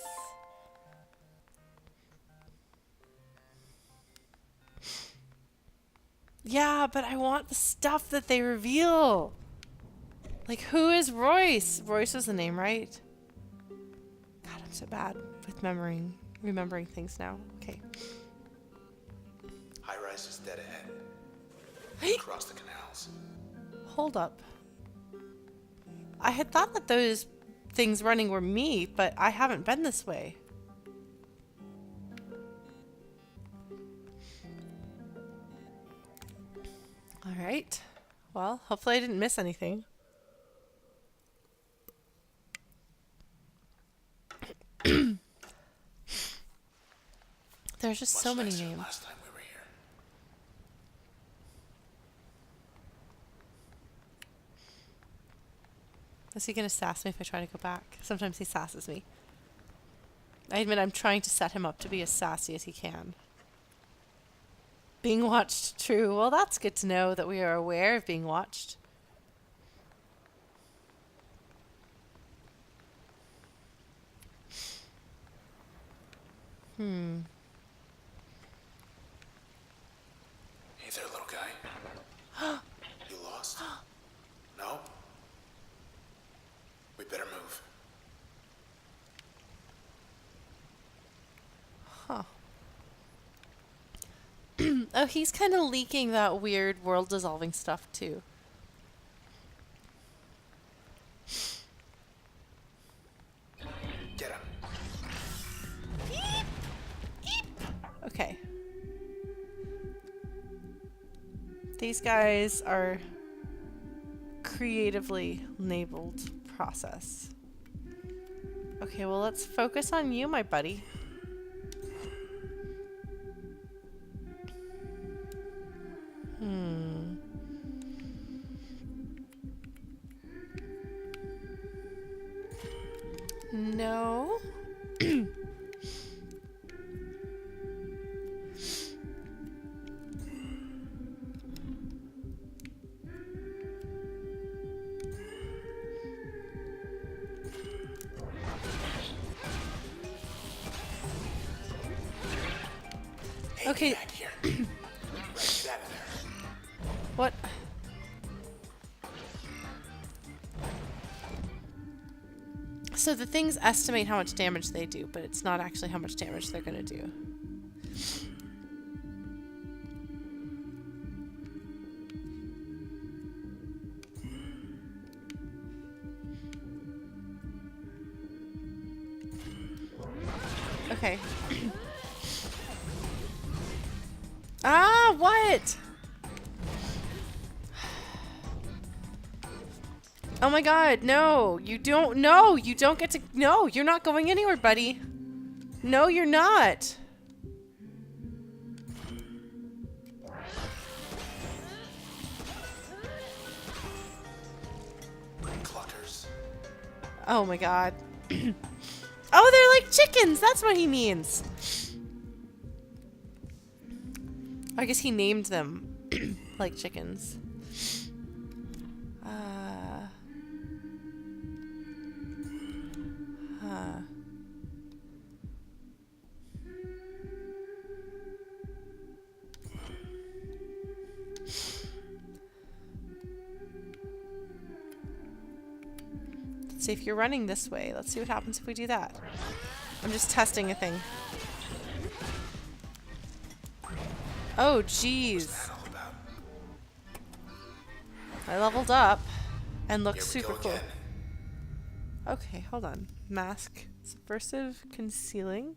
Yeah, but I want the stuff that they reveal. Like, who is Royce? Royce was the name, right? God, I'm so bad with remembering things now. Okay. High rise is dead ahead. Across the canals. Hold up. I had thought that those things running were me, but I haven't been this way. Alright. Well, hopefully I didn't miss anything. There's just so many names. Last time we were here. Is he gonna sass me if I try to go back? Sometimes he sasses me. I admit I'm trying to set him up to be as sassy as he can. Being watched, true. Well, that's good to know that we are aware of being watched. Hey there, little guy. You lost? No? We better move. Huh. Oh, he's kind of leaking that weird world-dissolving stuff, too. Get him. Okay. These guys are creatively enabled process. Okay, well, let's focus on you, my buddy. No. Hey, Okay. get back here. Right, get out of there. What? So the things estimate how much damage they do, but it's not actually how much damage they're going to do. Okay. Ah, what? Oh my god, no. You don't, no, you don't get to, no, you're not going anywhere, buddy. No, you're not. Cluckers. Oh my god. Oh, they're like chickens. That's what he means. I guess he named them like chickens. Let's see if you're running this way. Let's see what happens if we do that. I'm just testing a thing. Oh, jeez. What's that all about? I leveled up and looked Here we super go cool. again. Okay, hold on. Mask. Subversive concealing.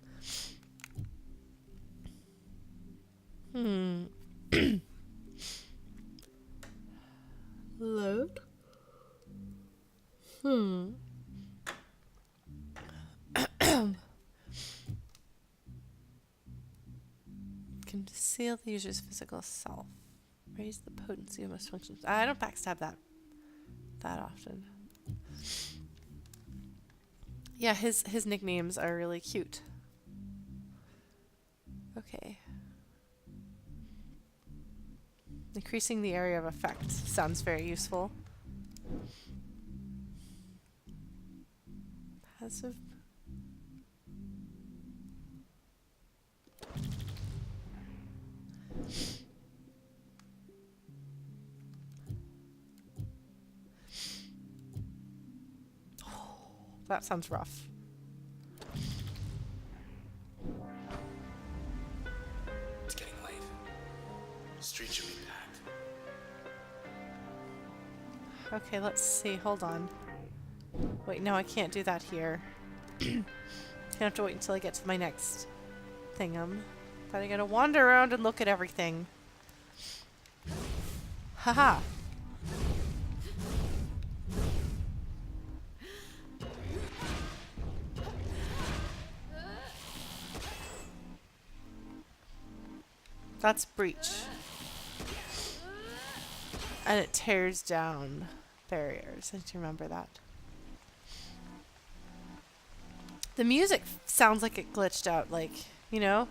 Load. Conceal the user's physical self. Raise the potency of most functions. I don't backstab that often. Yeah, his nicknames are really cute. Okay. Increasing the area of effect sounds very useful. Passive. That sounds rough. It's getting late. The street should be packed. Okay, let's see. Hold on. Wait, no, I can't do that here. Gonna have to wait until I get to my next thingam. But I gotta wander around and look at everything. Haha. That's breach. And it tears down barriers. I need to remember that. The music sounds like it glitched out, like, you know?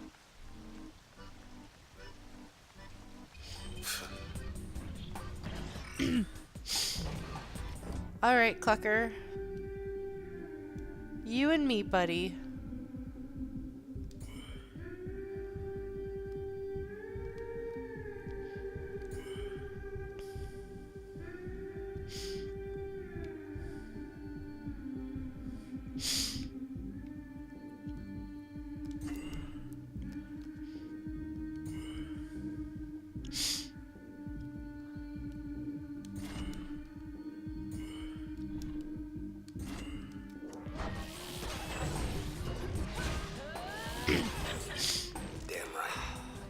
Alright, Clucker. You and me, buddy.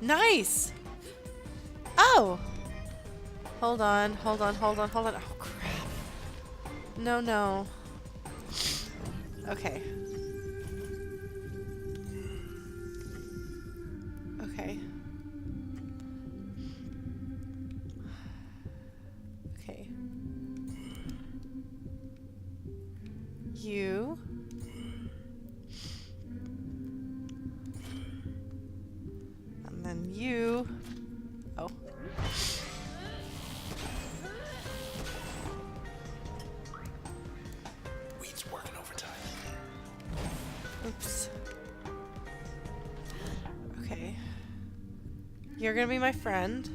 Nice! Oh! Hold on, hold on, hold on, hold on. Oh, crap. No, no. Okay. Okay. Okay. You. And then you. Oh. Weed's working overtime. Oops. Okay. You're gonna be my friend.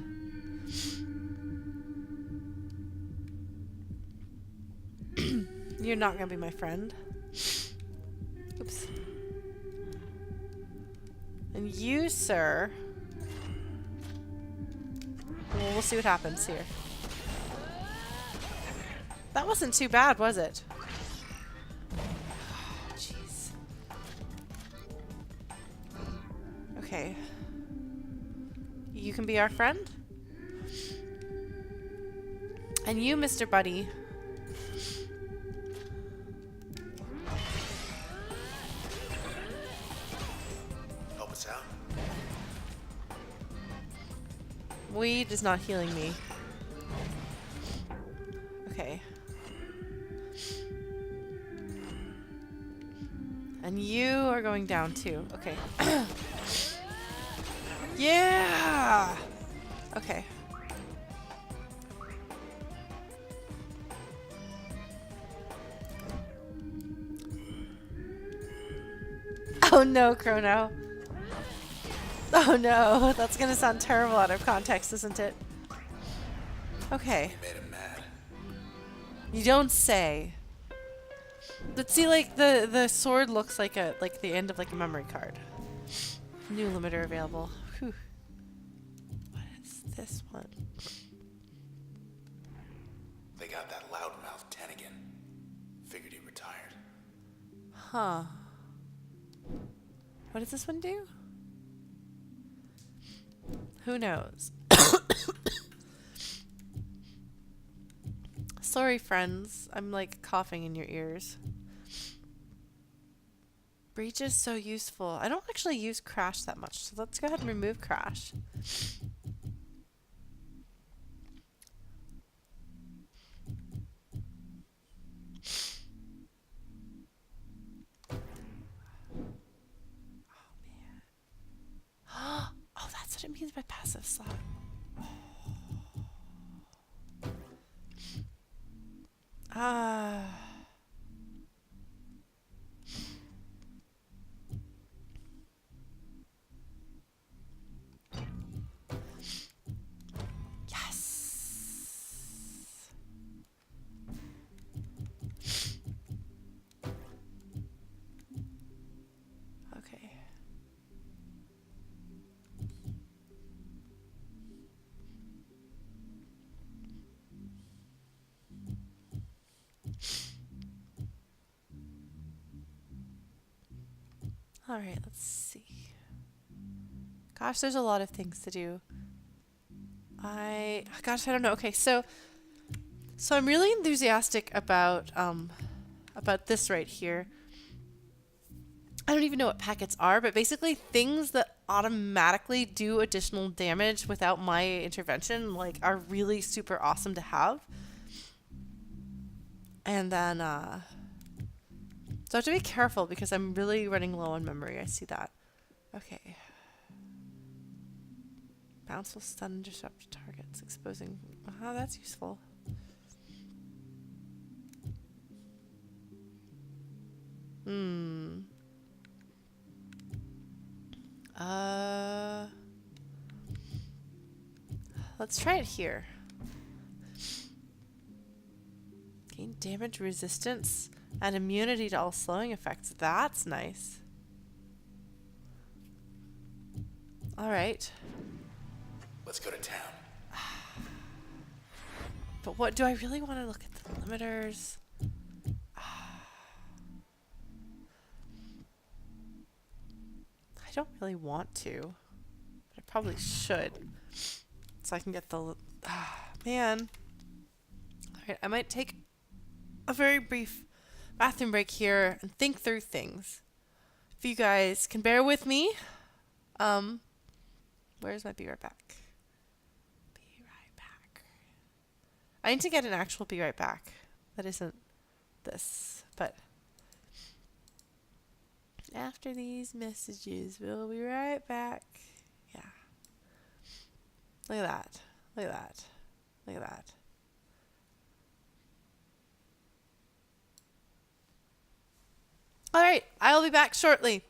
You're not gonna be my friend. Oops. And you, sir. Well, we'll see what happens here. That wasn't too bad, was it? Jeez. Okay. You can be our friend. And you, Mr. Buddy. Help us out. Weed is not healing me. Okay. And you are going down too. Okay. Yeah! Okay. Oh no, Chrono. Oh no, that's gonna sound terrible out of context, isn't it? Okay. You made him mad. You don't say. But see, like the sword looks like the end of like a memory card. New limiter available. Whew. What is this one? They got that loudmouth Tenigan. Figured he retired. Huh. What does this one do? Who knows? Sorry, friends. I'm like coughing in your ears. Breach is so useful. I don't actually use Crash that much, so let's go ahead and remove Crash. Oh, that's what it means by passive slot. All right, let's see. Gosh, there's a lot of things to do. Gosh, I don't know. Okay, so I'm really enthusiastic about this right here. I don't even know what packets are, but basically things that automatically do additional damage without my intervention, like, are really super awesome to have. And then, so I have to be careful because I'm really running low on memory. I see that. Okay. Bounce will stun and disrupt targets, exposing... Oh, that's useful. Let's try it here. Gain damage resistance and immunity to all slowing effects. That's nice. Alright. Let's go to town. But what do I really want to look at the limiters? I don't really want to, but I probably should. So I can get the... man. Alright, I might take a very brief bathroom break here and think through things. If you guys can bear with me. Where's my be right back? Be right back. I need to get an actual be right back. That isn't this, but... After these messages, we'll be right back. Yeah. Look at that. Look at that. Look at that. All right. I'll be back shortly.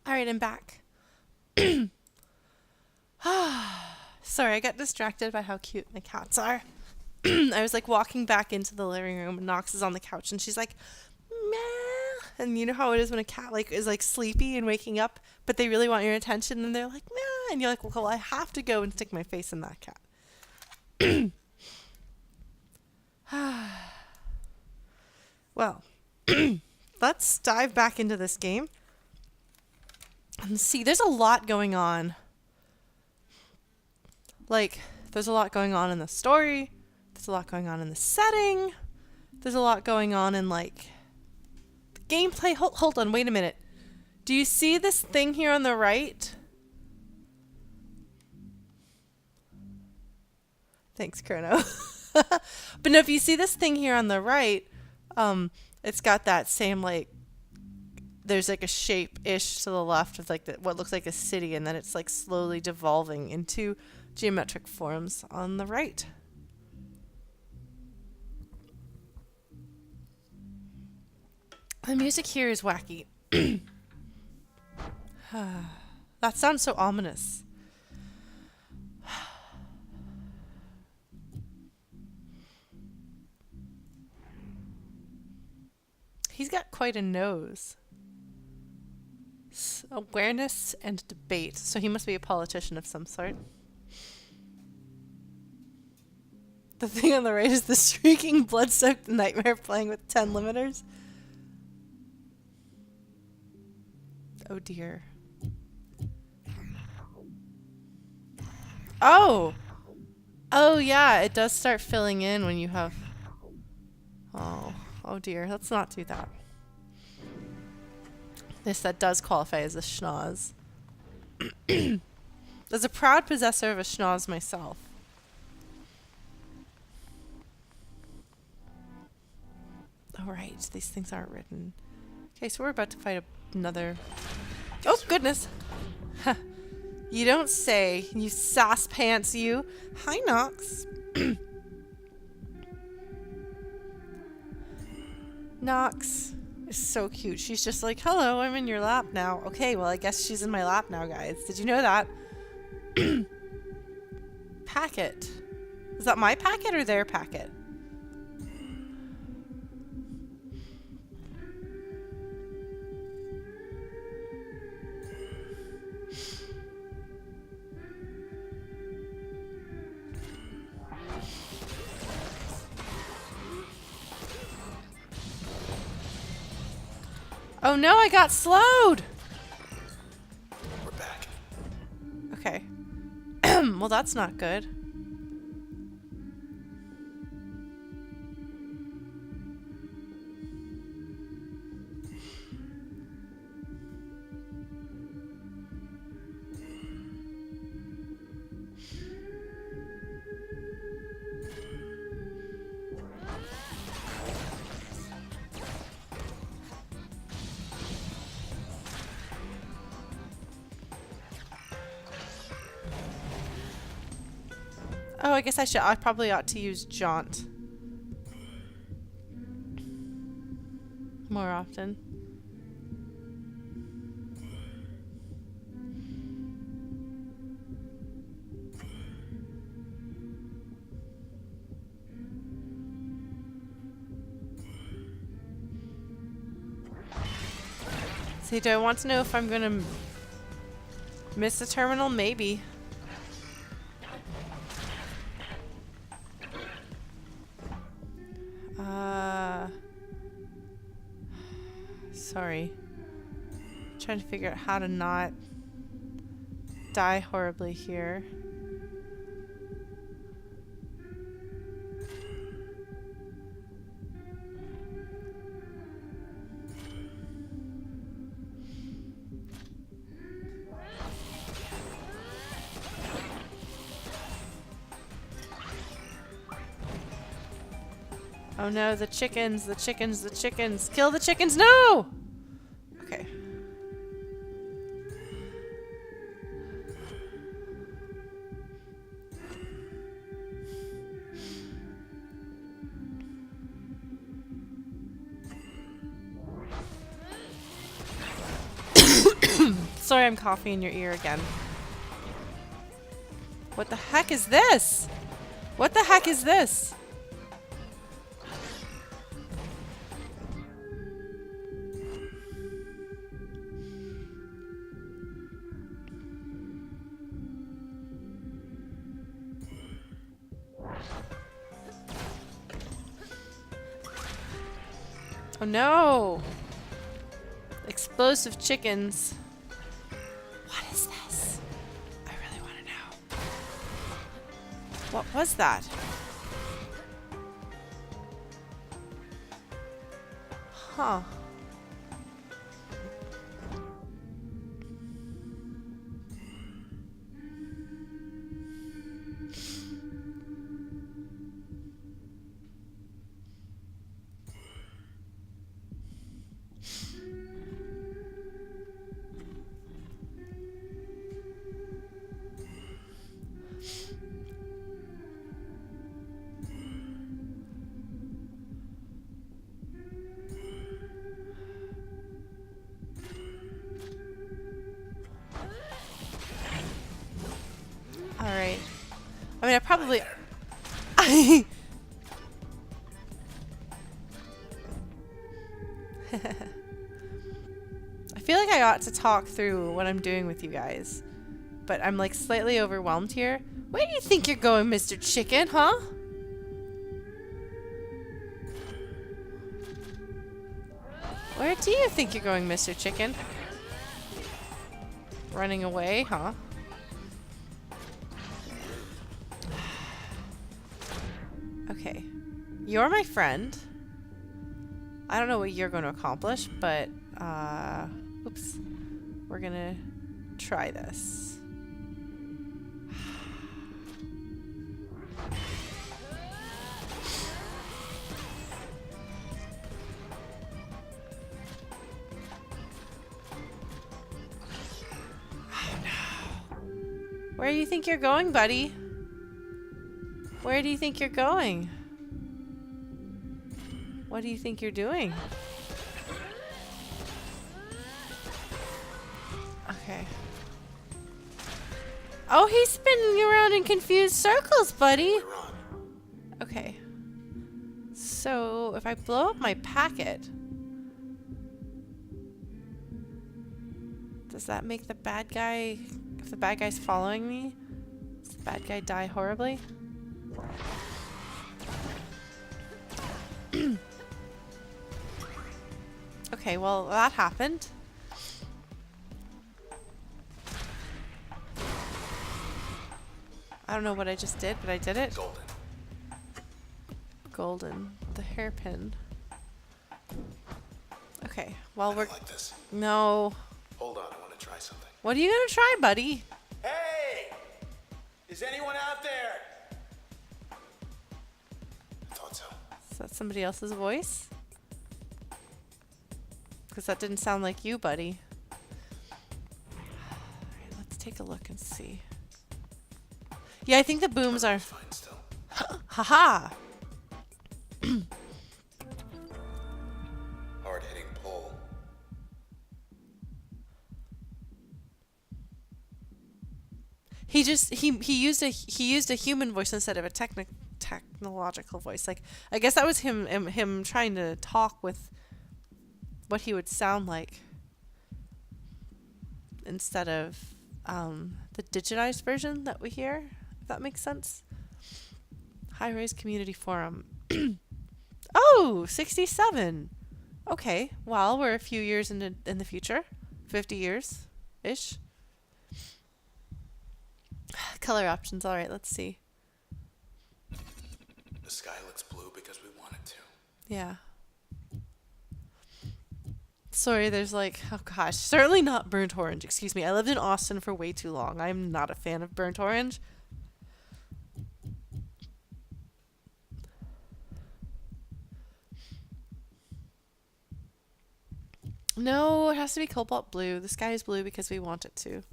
All right, I'm back. Sorry, I got distracted by how cute my cats are. I was like walking back into the living room and Nox is on the couch and she's like, meh. And you know how it is when a cat like is like sleepy and waking up, but they really want your attention and they're like, meh. And you're like, well, I have to go and stick my face in that cat. Well, let's dive back into this game. And see, there's a lot going on. Like, there's a lot going on in the story. There's a lot going on in the setting. There's a lot going on in, like, the gameplay. Hold on, wait a minute. Do you see this thing here on the right? Thanks, Chrono. But no, if you see this thing here on the right, it's got that same, like, there's like a shape-ish to the left of like what looks like a city, and then it's like slowly devolving into geometric forms on the right. The music here is wacky. That sounds so ominous. He's got quite a nose. Awareness and debate. So he must be a politician of some sort. The thing on the right is the shrieking, blood-soaked nightmare playing with 10 limiters. Oh dear. Oh! Oh yeah, it does start filling in when you have... Oh dear, let's not do that. That does qualify as a schnoz. As a proud possessor of a schnoz myself. Alright, these things aren't written. Okay, so we're about to fight another... Oh, goodness! You don't say, you sass pants, you. Hi, Nox. Nox is so cute. She's just like, hello, I'm in your lap now. Okay, well, I guess she's in my lap now, guys. Did you know that? Packet. Is that my packet or their packet? Oh no, I got slowed! We're back. Okay. Well, that's not good. Oh, I guess I probably ought to use Jaunt more often. See, do I want to know if I'm gonna miss the terminal? Maybe. Sorry. Trying to figure out how to not die horribly here. Oh no, the chickens, the chickens, the chickens. Kill the chickens, no! Okay. sorry I'm coughing in your ear again. What the heck is this? What the heck is this? Oh no! Explosive chickens. What is this? I really want to know. What was that? Huh. Alright. I mean, I probably... I feel like I ought to talk through what I'm doing with you guys. But I'm like slightly overwhelmed here. Where do you think you're going, Mr. Chicken, huh? Where do you think you're going, Mr. Chicken? Running away, huh? Okay. You're my friend. I don't know what you're going to accomplish, but, oops. We're gonna try this. Where do you think you're going, buddy? Where do you think you're going? What do you think you're doing? Okay. Oh, he's spinning around in confused circles, buddy. Okay. So, if I blow up my packet, does that make the bad guy... If the bad guy's following me, does the bad guy die horribly? Okay, well, that happened. I don't know what I just did, but I did it. Golden. Golden. The hairpin. Okay, well, I we're... don't like this. No. Hold on, I want to try something. What are you gonna try, buddy? Hey! Is anyone out there? I thought so. Is that somebody else's voice? Because that didn't sound like you, buddy. Alright, let's take a look and see. Yeah, I think the booms are... Fine still. Haha! Hard hitting pull. He used a human voice instead of a technological voice. Like, I guess that was him trying to talk with what he would sound like instead of the digitized version that we hear, if that makes sense. High-rise community forum. Oh, 67. Okay, well, we're a few years in the future. 50 years-ish. Color options. All right, let's see. The sky looks blue because we want it to. Yeah. Sorry, there's like, oh gosh, certainly not burnt orange. Excuse me. I lived in Austin for way too long. I'm not a fan of burnt orange. No, it has to be cobalt blue. The sky is blue because we want it to.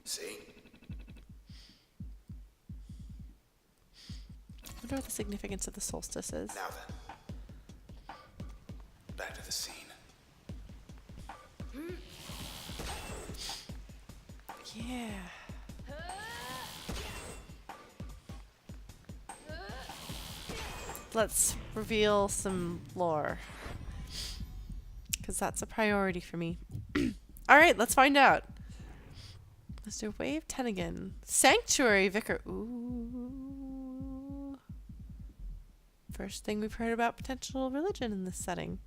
See? I wonder what the significance of the solstice is. Now then. Back to the scene. Yeah. Let's reveal some lore. Because that's a priority for me. Alright, let's find out. Mr. Wave 10 again. Sanctuary Vicar. Ooh. First thing we've heard about potential religion in this setting.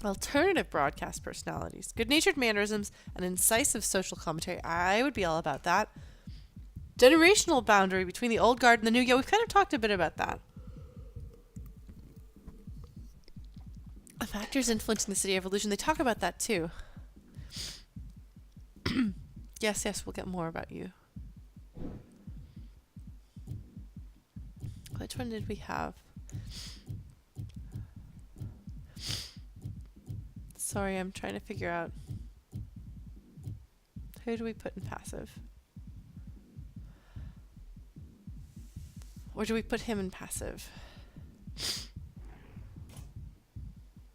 Alternative broadcast personalities. Good-natured mannerisms and incisive social commentary. I would be all about that. Generational boundary between the old guard and the new. Yeah, we've kind of talked a bit about that. Factors influencing the city evolution. They talk about that too. Yes, we'll get more about you. Which one did we have? Sorry, I'm trying to figure out. Who do we put in passive? Or do we put him in passive?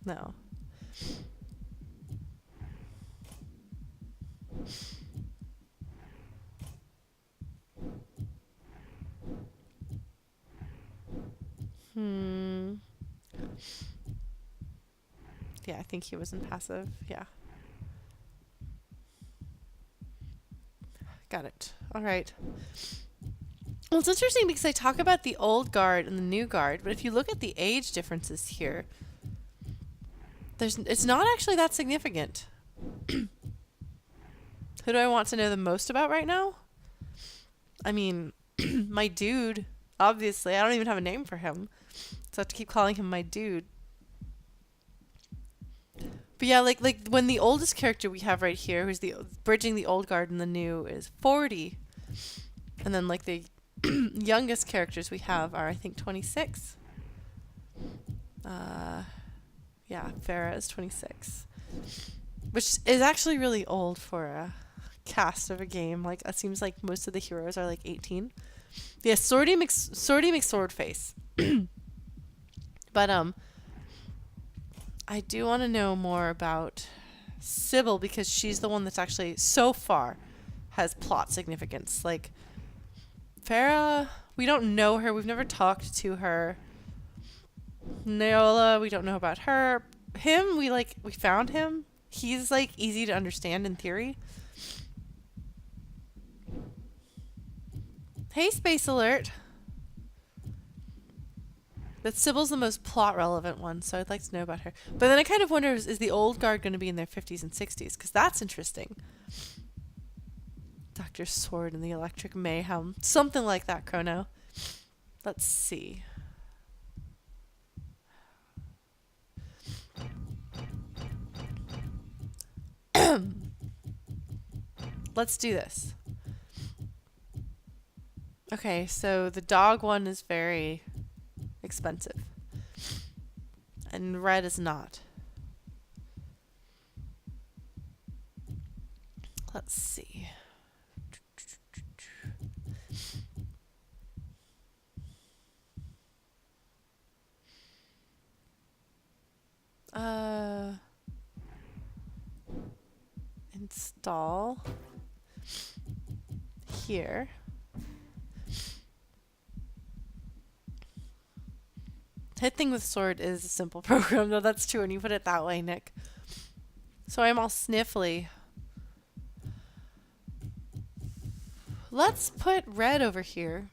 No. Yeah, I think he was in passive. Yeah. Got it. All right. Well, it's interesting because I talk about the old guard and the new guard, but if you look at the age differences here, it's not actually that significant. Who do I want to know the most about right now? I mean, my dude, obviously. I don't even have a name for him, so I have to keep calling him my dude. But yeah, like when the oldest character we have right here, who's the bridging the old guard and the new, is 40, and then like the youngest characters we have are, I think, 26. Yeah, Farah is 26, which is actually really old for a cast of a game. Like, it seems like most of the heroes are like 18. Yeah, Swordy McSwordface. But I do want to know more about Sybil because she's the one that's actually so far has plot significance. Like, Farah, we don't know her. We've never talked to her. Neola, we don't know about her. Him, we found him. He's like easy to understand in theory. Hey, Space Alert. But Sybil's the most plot relevant one, so I'd like to know about her. But then I kind of wonder, is the old guard going to be in their 50s and 60s? Because that's interesting. Dr. Sword and the Electric Mayhem. Something like that, Chrono. Let's see. Let's do this. Okay, so the dog one is very expensive. And red is not. Let's see. Install here. Hitting with sword is a simple program, though. That's true when you put it that way, Nick. So I'm all sniffly. Let's put red over here.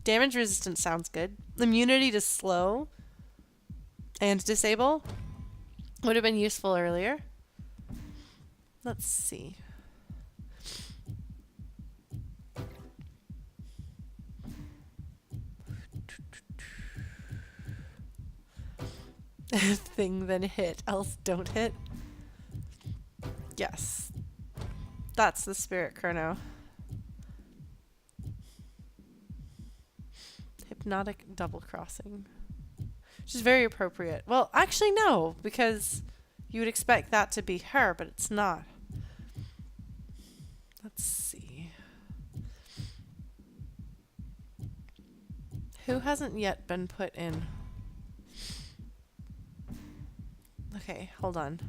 Damage resistance sounds good. Immunity to slow and disable would have been useful earlier. Let's see. Thing then hit, else don't hit. Yes. That's the spirit, Chrono. Hypnotic double crossing. Which is very appropriate. Well, actually no, because you would expect that to be her, but it's not. Let's see. Who hasn't yet been put in? Okay, hold on.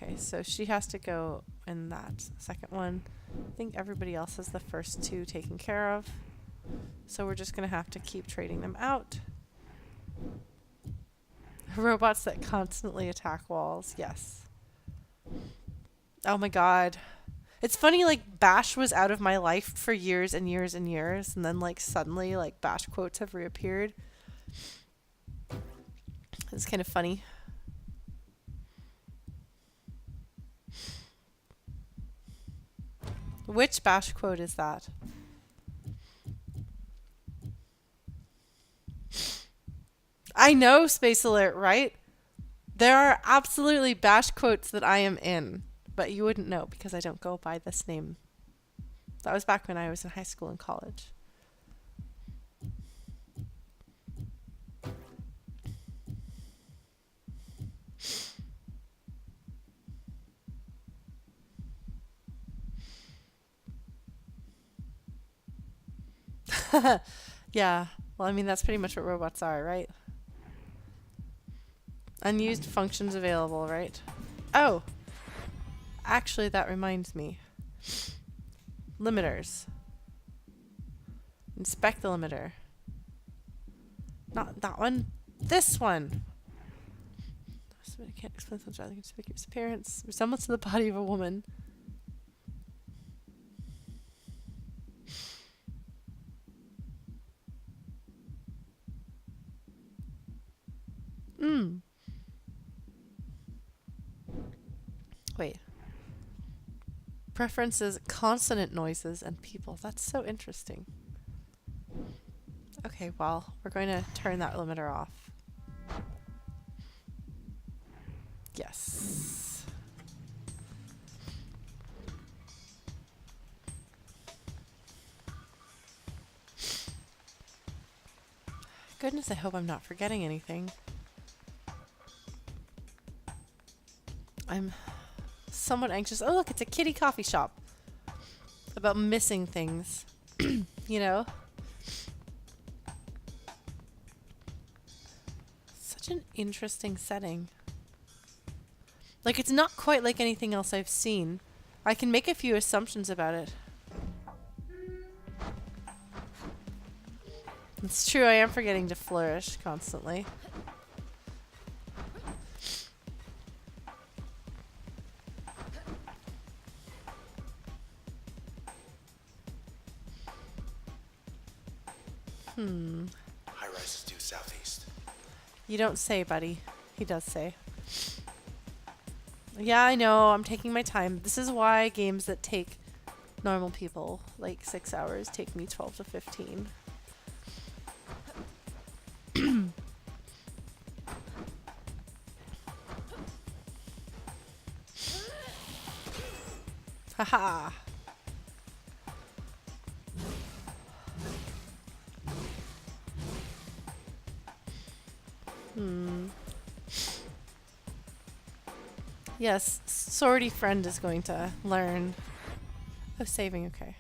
Okay, so she has to go in that second one. I think everybody else has the first two taken care of. So we're just going to have to keep trading them out. Robots that constantly attack walls. Yes. Oh my god. It's funny, like, Bash was out of my life for years and years and years, and then, like, suddenly, like, Bash quotes have reappeared. It's kind of funny. Which Bash quote is that? I know, Space Alert, right? There are absolutely Bash quotes that I am in, but you wouldn't know because I don't go by this name. That was back when I was in high school and college. Yeah. Well, I mean, that's pretty much what robots are, right? Unused functions available, right? Oh! Actually, that reminds me. Limiters. Inspect the limiter. Not that one. This one! Somebody can't explain something rather conspicuous appearance. Resemblance to the body of a woman. Wait. Preferences, consonant noises, and people. That's so interesting. Okay, well, we're going to turn that limiter off. Yes. Goodness, I hope I'm not forgetting anything. I'm somewhat anxious. Oh, look, it's a kitty coffee shop. About missing things. You know? Such an interesting setting. Like, it's not quite like anything else I've seen. I can make a few assumptions about it. It's true, I am forgetting to flourish constantly. High rises due southeast. You don't say, buddy. He does say. Yeah, I know. I'm taking my time. This is why games that take normal people like 6 hours take me 12 to 15. Haha. Yes, sorority friend is going to learn. Oh, saving, okay.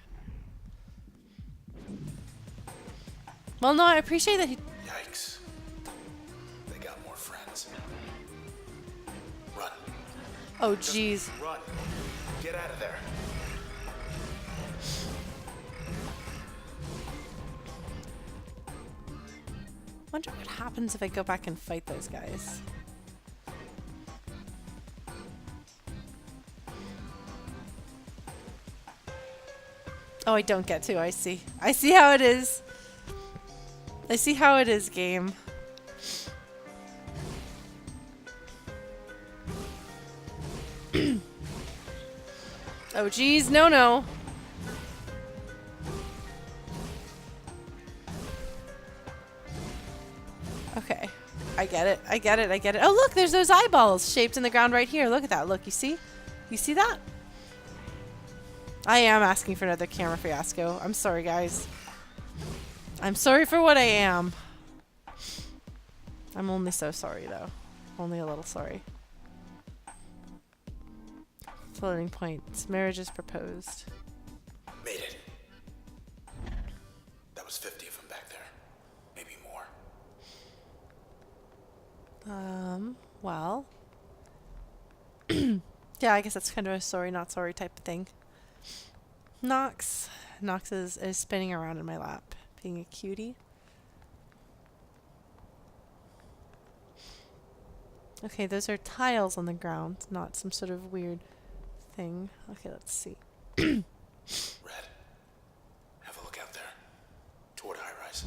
Well, no, I appreciate that he... Yikes. They got more friends. Run. Oh, jeez. Run. Get out of there. Wonder what happens if I go back and fight those guys. Oh, I don't get to. I see. I see how it is. I see how it is, game. Oh, geez. No, no. Okay. I get it. I get it. I get it. Oh, look. There's those eyeballs shaped in the ground right here. Look at that. Look. You see? You see that? I am asking for another camera fiasco. I'm sorry, guys. I'm sorry for what I am. I'm only so sorry, though. Only a little sorry. Floating points. Marriage is proposed. Made it. That was 50 of them back there. Maybe more. Well. Yeah, I guess that's kind of a sorry, not sorry type of thing. Nox. Nox is spinning around in my lap, being a cutie. Okay, those are tiles on the ground, not some sort of weird thing. Okay, let's see. Red, have a look out there. Toward high rise.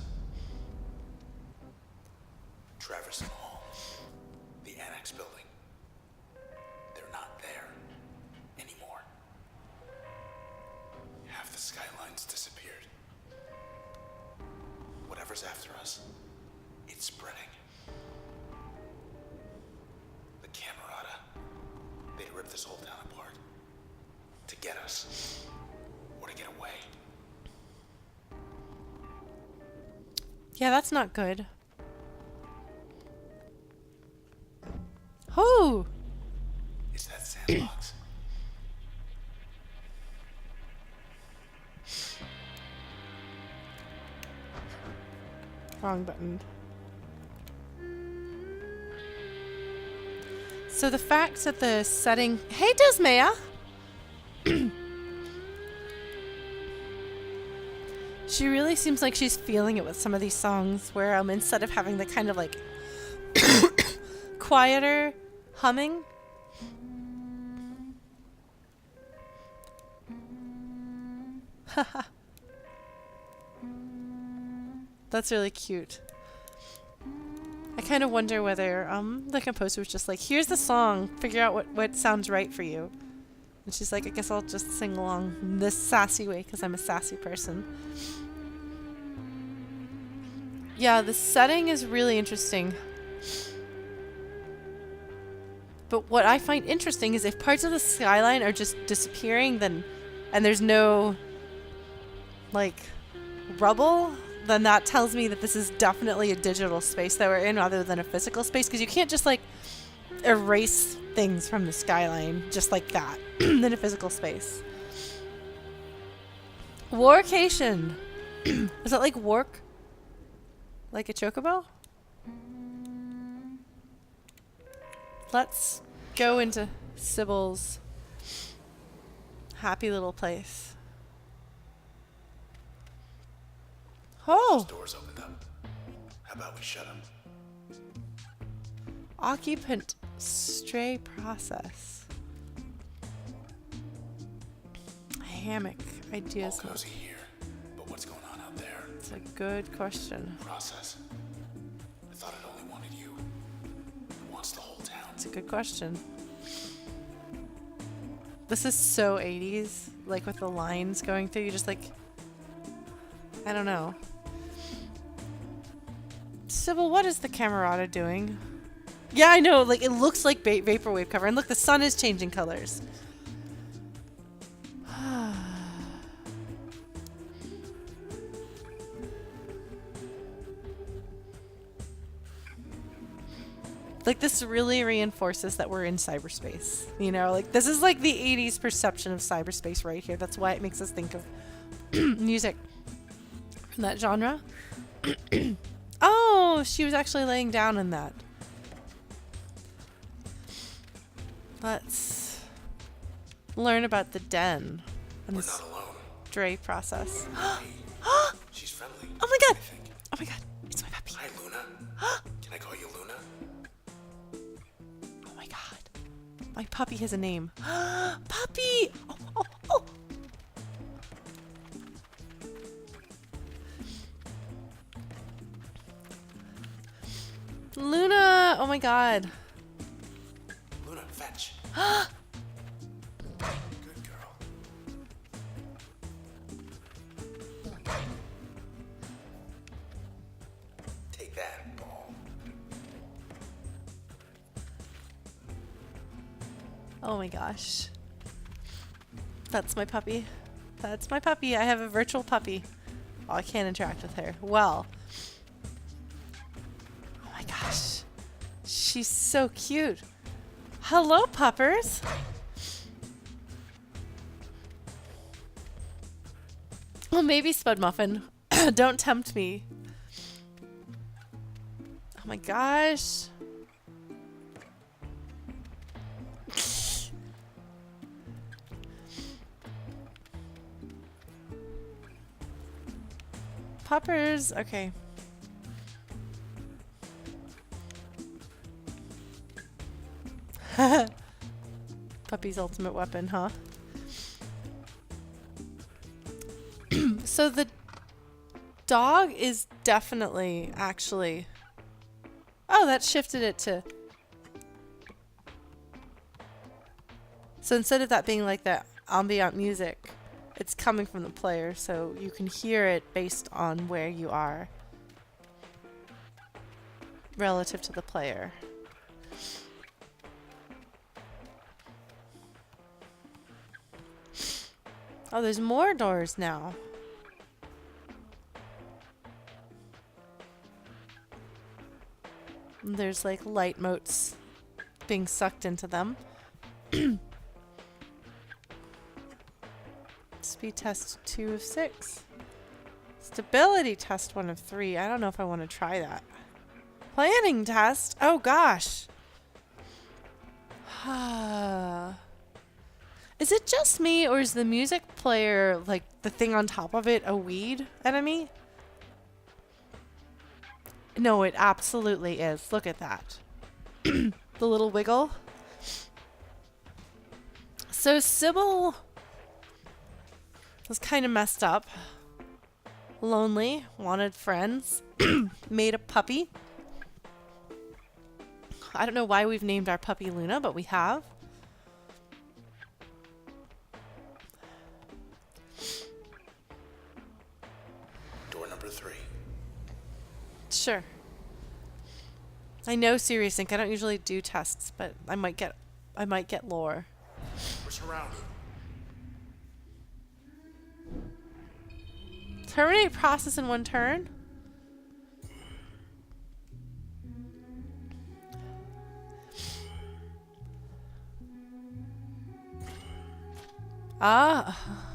Traverse Hall. The annex building. They're not there anymore. Half the skyline's disappeared. Whatever's after us, it's spreading. The Camerata. They'd rip this whole town apart. To get us. Or to get away. Yeah, that's not good. Oh! It's that sandbox. Wrong button. So the fact that the setting... Hey, Desmaya! She really seems like she's feeling it with some of these songs where instead of having the kind of like quieter humming. That's really cute. I kind of wonder whether the composer was just like, here's the song, figure out what sounds right for you. And she's like, I guess I'll just sing along this sassy way because I'm a sassy person. Yeah, the setting is really interesting. But what I find interesting is if parts of the skyline are just disappearing, then and there's no like rubble, then that tells me that this is definitely a digital space that we're in rather than a physical space, because you can't just like erase things from the skyline just like that in a physical space. Warcation. Is that like work? Like a chocobo? Let's go into Sybil's happy little place. Oh! Those doors opened up. How about we shut them? Occupant stray process. Hammock ideas. All cozy here, but what's going on out there? It's a good question. Process. I thought it only wanted you. It wants the whole town. It's a good question. This is so 80s, like with the lines going through. You just like, I don't know. Sybil, what is the Camerata doing? Yeah, I know. Like it looks like vaporwave cover, and look, the sun is changing colors. Like this really reinforces that we're in cyberspace. You know, like this is like the 80s perception of cyberspace right here. That's why it makes us think of music from that genre. Oh, she was actually laying down in that. Let's learn about the den and We're this not alone. Dre process. She's friendly. Oh my god! I think. Oh my god! It's my puppy. Hi, Luna. Can I call you Luna? Oh my god! My puppy has a name. Puppy! Oh, oh, oh. Luna! Oh my god! Luna, fetch. Good girl. Take that, ball. Oh my gosh. That's my puppy. That's my puppy. I have a virtual puppy. Oh, I can't interact with her. Well. Oh my gosh. She's so cute. Hello, puppers. Well, maybe Spud Muffin. Don't tempt me. Oh my gosh. puppers. Okay. Puppy's ultimate weapon, huh? So the dog is definitely actually... Oh, that shifted it to... So instead of that being like that ambient music, it's coming from the player, so you can hear it based on where you are relative to the player. Oh, there's more doors now. There's like light motes being sucked into them. Speed test 2 of 6. Stability test 1 of 3. I don't know if I want to try that. Planning test? Oh gosh. Is it just me, or is the music player, like the thing on top of it, a weed enemy? No, it absolutely is. Look at that. The little wiggle. So Sybil was kind of messed up. Lonely, wanted friends, made a puppy. I don't know why we've named our puppy Luna, but we have. Door number 3. Sure. I know Serious Ink. I don't usually do tests, but I might get lore. We're surrounded. Terminate process in 1 turn? Ah.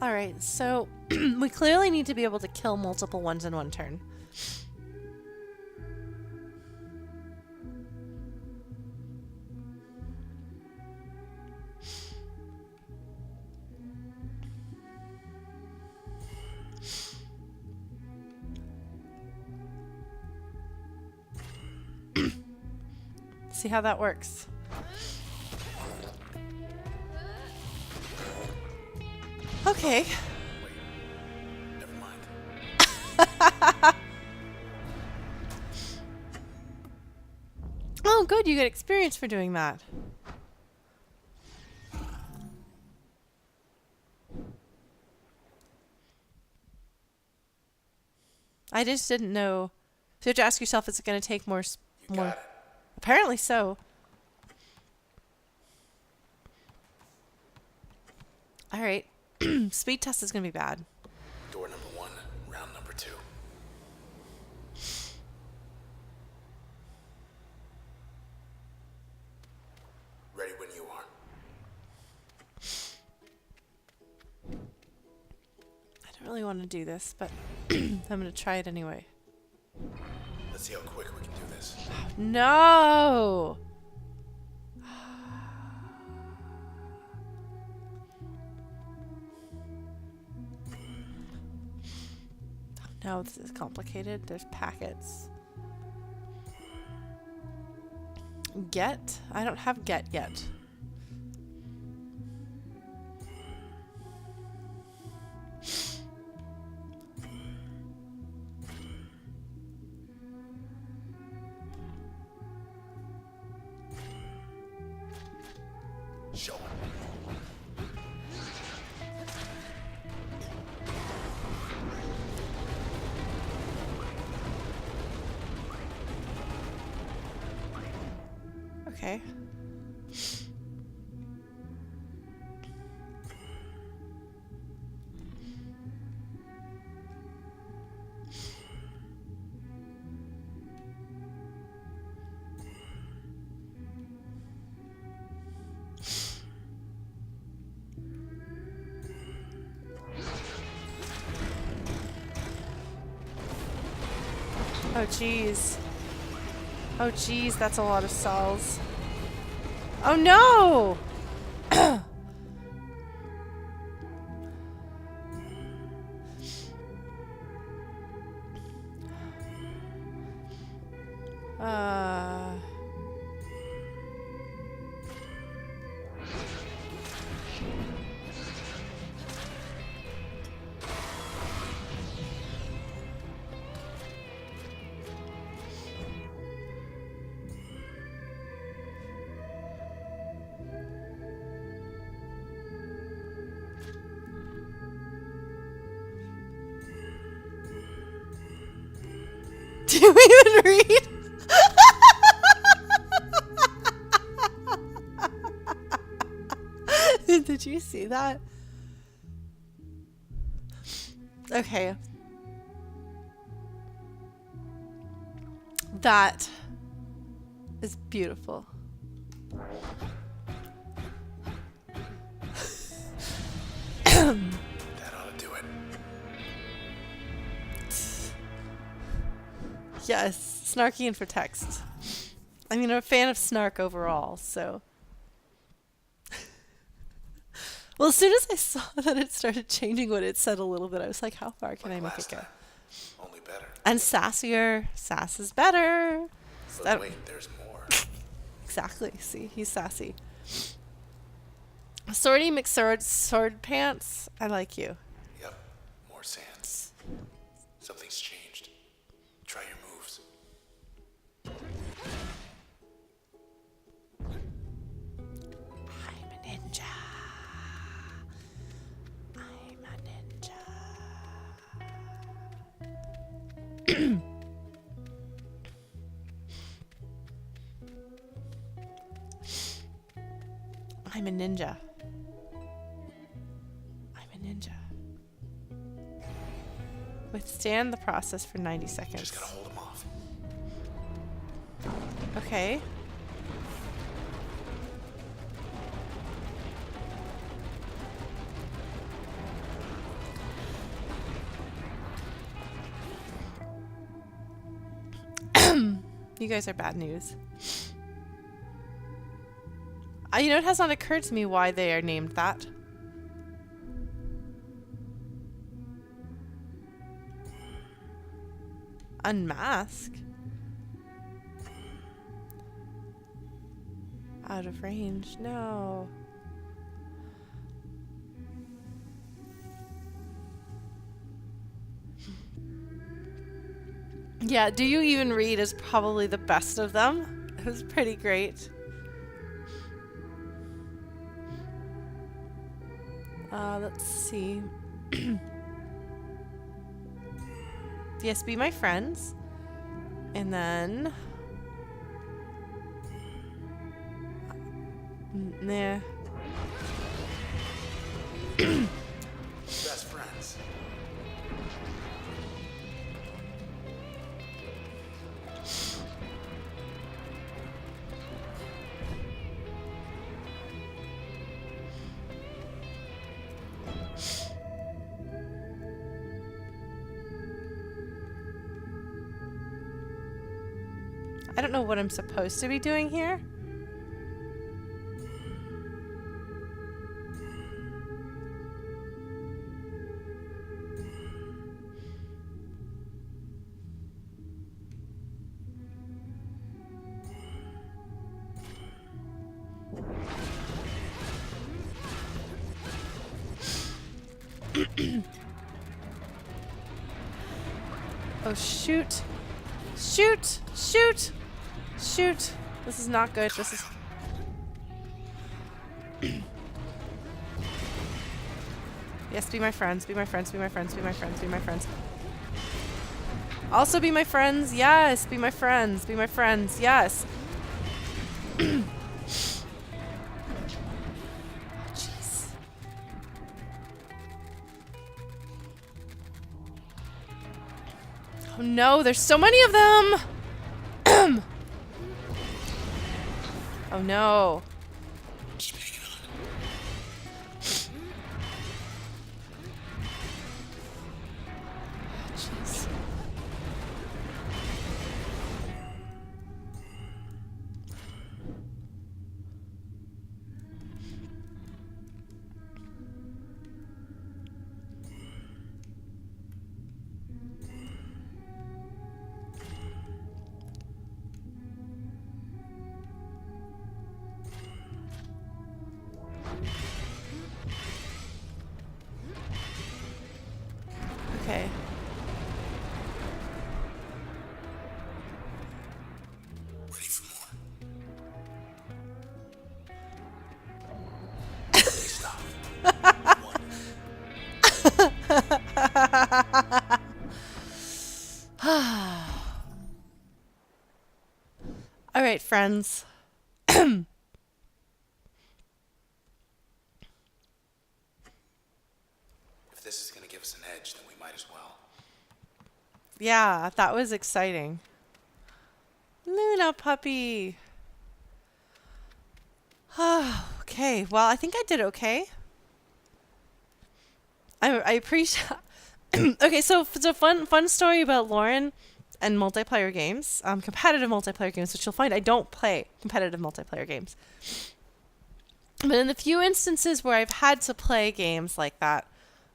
Alright, so we clearly need to be able to kill multiple ones in 1 turn. See how that works. Okay. Wait. Never mind. Oh, good. You get experience for doing that. I just didn't know. So you have to ask yourself, is it going to take more? You got it. Apparently so. All right. Speed test is going to be bad. Door number 1, round number 2. Ready when you are. I don't really want to do this, but I'm going to try it anyway. Let's see how quick we can do this. No! No, this is complicated. There's packets. Get? I don't have get yet. Show it. Okay. Oh, jeez. Oh, jeez, that's a lot of cells. Oh, no! uh... Do you even read? Did you see that? Okay. That is beautiful. That ought to do it. Yes, snarky and for text. I mean, I'm a fan of snark overall, so. Well, as soon as I saw that it started changing what it said a little bit, I was like, how far can I make it go? Time. Only better. And sassier. Sass is better. But wait, there's more. Exactly. See, he's sassy. Swordy McSword sword pants. I like you. Yep, more sands. Something's changed. Try your moves. I'm a ninja. I'm a ninja. I'm a ninja. I'm a ninja. Withstand the process for 90 seconds. Just gotta hold him off. Okay. You guys are bad news. You know, it has not occurred to me why they are named that. Unmask? Out of range? No. Yeah, Do You Even Read is probably the best of them. It was pretty great. Let's see. Yes, be my friends. And then... nah. Best friends. I don't know what I'm supposed to be doing here. Oh, shoot. Shoot! Shoot! Shoot! This is not good. This is... Yes, be my friends. Be my friends. Be my friends. Be my friends. Be my friends. Also be my friends. Yes, be my friends. Be my friends. Yes. Jeez. Oh no, there's so many of them! Oh no. Keep hanging on. Jeez. All right, friends. If this is gonna give us an edge, then we might as well. Yeah, that was exciting. Luna puppy. Okay, well, I think I did okay. I appreciate. Okay, so it's a fun story about Lauren and multiplayer games, competitive multiplayer games, which you'll find I don't play competitive multiplayer games. But in the few instances where I've had to play games like that,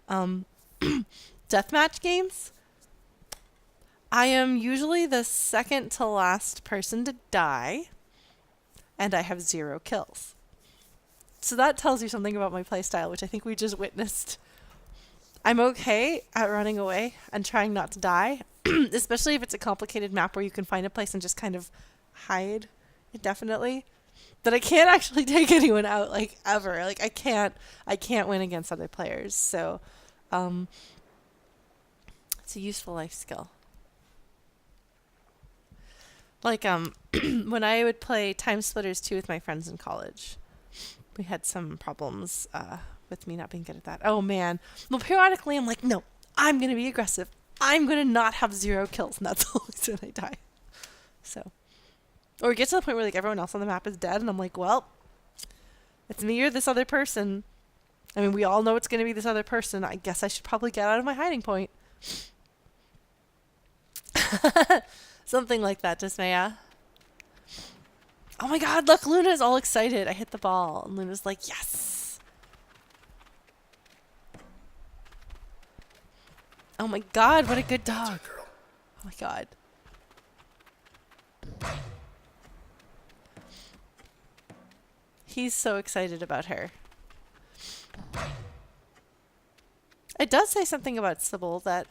deathmatch games, I am usually the second to last person to die, and I have 0 kills. So that tells you something about my playstyle, which I think we just witnessed. I'm okay at running away and trying not to die, especially if it's a complicated map where you can find a place and just kind of hide indefinitely. But I can't actually take anyone out, like, ever. Like, I can't win against other players. So, it's a useful life skill. Like, when I would play Time Splitters 2 with my friends in college, we had some problems, with me not being good at that. Oh, man. Well, periodically I'm like, no, I'm going to be aggressive. I'm going to not have 0 kills, and that's the only reason I die. So, or it gets to the point where, like, everyone else on the map is dead, and I'm like, well, it's me or this other person. I mean, we all know it's going to be this other person. I guess I should probably get out of my hiding point. Something like that, Dismaya. Oh my god, look, Luna's all excited. I hit the ball, and Luna's like, yes. Oh my god, what a good dog. Oh my god. He's so excited about her. It does say something about Sybil that,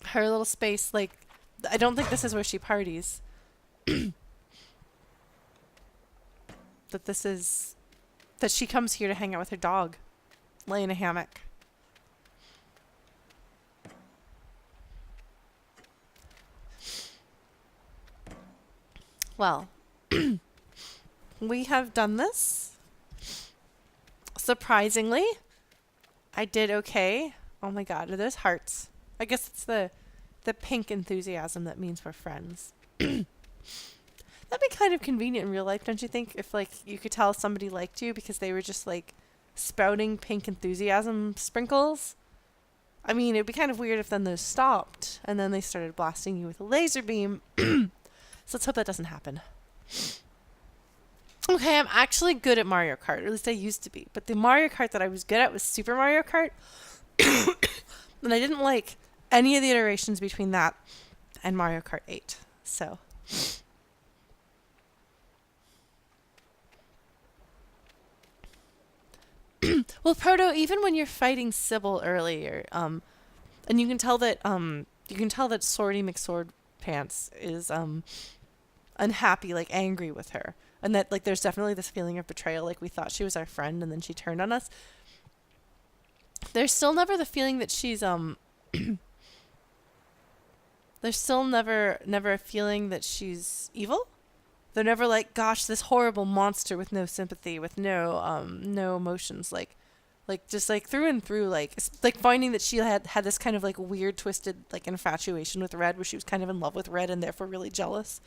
her little space, like, I don't think this is where she parties. That she comes here to hang out with her dog, lay in a hammock. Well, we have done this. Surprisingly, I did okay. Oh my god, are those hearts? I guess it's the pink enthusiasm that means we're friends. That'd be kind of convenient in real life, don't you think? If, like, you could tell somebody liked you because they were just, like, spouting pink enthusiasm sprinkles. I mean, it'd be kind of weird if then those stopped and then they started blasting you with a laser beam. So let's hope that doesn't happen. Okay, I'm actually good at Mario Kart, or at least I used to be. But the Mario Kart that I was good at was Super Mario Kart. And I didn't like any of the iterations between that and Mario Kart 8. So, well, Proto, even when you're fighting Sybil earlier, and you can tell that Swordy McSword Pants is unhappy, like angry with her, and that, like, there's definitely this feeling of betrayal, like we thought she was our friend and then she turned on us. There's still never the feeling that she's there's still never a feeling that she's evil. They're never like, gosh, this horrible monster with no sympathy, with no emotions, like just like through and through, like finding that she had this kind of like weird twisted like infatuation with Red, where she was kind of in love with Red and therefore really jealous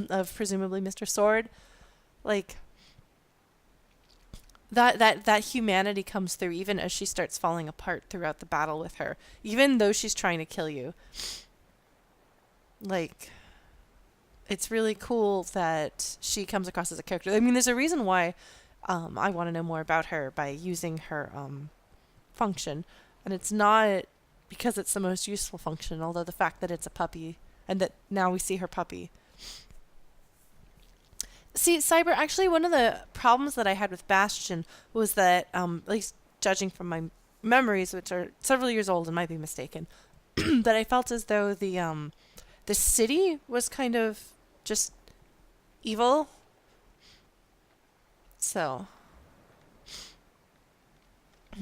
of presumably Mr. Sword. Like that humanity comes through even as she starts falling apart throughout the battle with her, even though she's trying to kill you. Like, it's really cool that she comes across as a character. I mean, there's a reason why I want to know more about her by using her function. And it's not because it's the most useful function, although the fact that it's a puppy and that now we see her puppy. See, Cyber, actually one of the problems that I had with Bastion was that, at least judging from my memories, which are several years old and might be mistaken, that I felt as though the city was kind of just evil. So,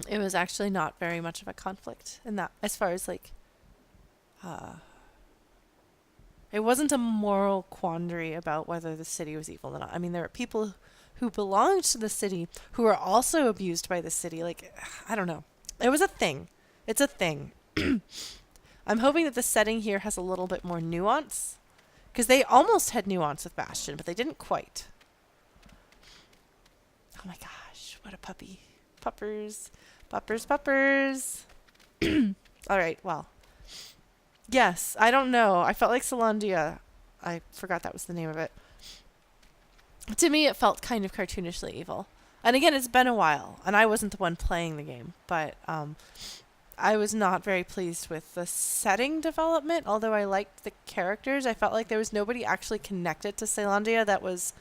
it was actually not very much of a conflict in that, as far as like, it wasn't a moral quandary about whether the city was evil or not. I mean, there were people who belonged to the city who were also abused by the city. Like, I don't know. It was a thing. It's a thing. I'm hoping that the setting here has a little bit more nuance, because they almost had nuance with Bastion, but they didn't quite. Oh my gosh, what a puppy. Puppers. Puppers, puppers. All right, well. Yes, I don't know. I felt like Celandia. I forgot that was the name of it. To me, it felt kind of cartoonishly evil. And again, it's been a while, and I wasn't the one playing the game, but I was not very pleased with the setting development. Although I liked the characters, I felt like there was nobody actually connected to Celandia that was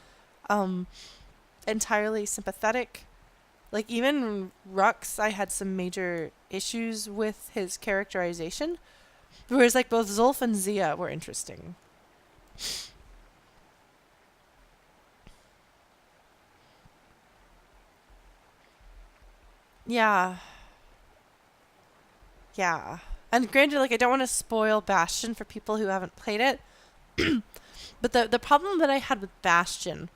entirely sympathetic. Like, even Rux, I had some major issues with his characterization. Whereas, like, both Zulf and Zia were interesting. Yeah. Yeah. And granted, like, I don't want to spoil Bastion for people who haven't played it. But the problem that I had with Bastion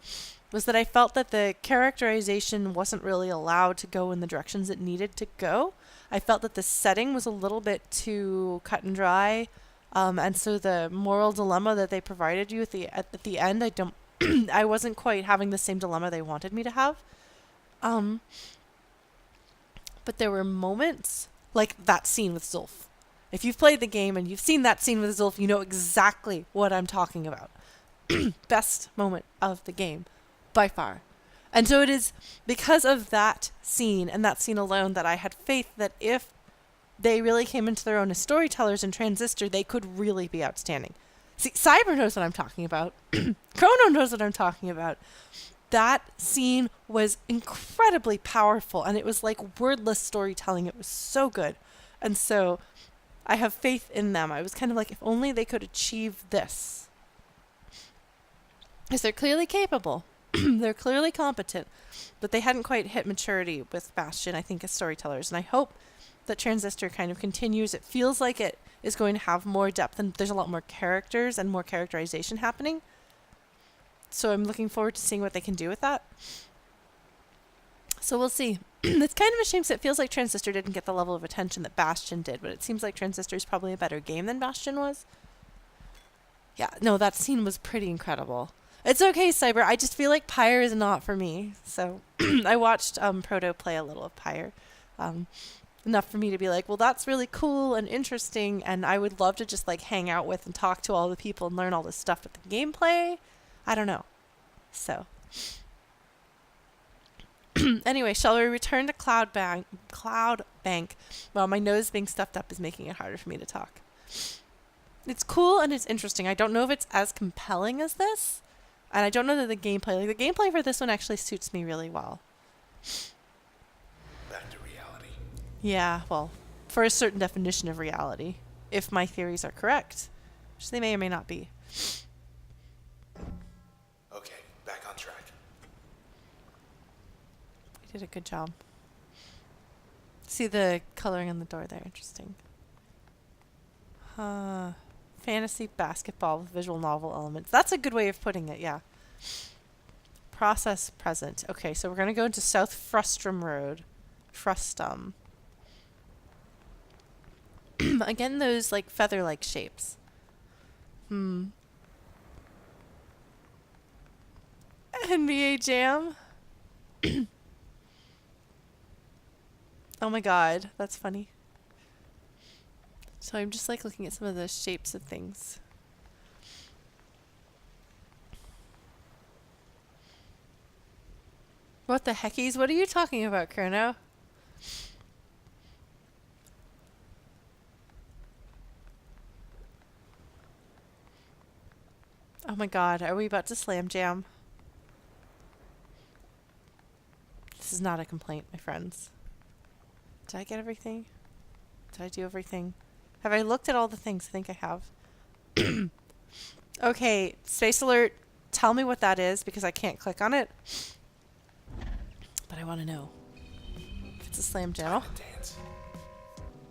was that I felt that the characterization wasn't really allowed to go in the directions it needed to go. I felt that the setting was a little bit too cut and dry. And so the moral dilemma that they provided you at the end, I wasn't quite having the same dilemma they wanted me to have. But there were moments like that scene with Zulf. If you've played the game and you've seen that scene with Zulf, you know exactly what I'm talking about. Best moment of the game, by far. And so it is because of that scene and that scene alone that I had faith that if they really came into their own as storytellers in Transistor, they could really be outstanding. See, Cyber knows what I'm talking about. Chrono knows what I'm talking about. That scene was incredibly powerful, and it was like wordless storytelling. It was so good. And so I have faith in them. I was kind of like, if only they could achieve this. Because they're clearly capable. They're clearly competent. But they hadn't quite hit maturity with Bastion, I think, as storytellers. And I hope that Transistor kind of continues. It feels like it is going to have more depth, and there's a lot more characters and more characterization happening. So I'm looking forward to seeing what they can do with that. So we'll see. It's kind of a shame because it feels like Transistor didn't get the level of attention that Bastion did, but it seems like Transistor is probably a better game than Bastion was. Yeah, no, that scene was pretty incredible. It's okay, Cyber. I just feel like Pyre is not for me. So I watched Proto play a little of Pyre. Enough for me to be like, well, that's really cool and interesting, and I would love to just like hang out with and talk to all the people and learn all this stuff with the gameplay. I don't know. So anyway, shall we return to Cloud Bank? Well, my nose being stuffed up is making it harder for me to talk. It's cool and it's interesting. I don't know if it's as compelling as this, and I don't know that the gameplay for this one actually suits me really well. Back to reality. Yeah, well, for a certain definition of reality, if my theories are correct, which they may or may not be. Okay, back on track. You did a good job. See the coloring on the door there, interesting. Fantasy basketball with visual novel elements. That's a good way of putting it, yeah. Process present. Okay, so we're going to go into South Frustum Road. Frustum. Again, those like feather-like shapes. NBA Jam. Oh my god, that's funny. So I'm just like looking at some of the shapes of things. What the heckies? What are you talking about, Chrono? Oh my god, are we about to slam jam? This is not a complaint, my friends. Did I get everything? Did I do everything? Have I looked at all the things? I think I have. Okay, Space Alert, tell me what that is because I can't click on it. But I want to know. It's a slam channel. Time to dance.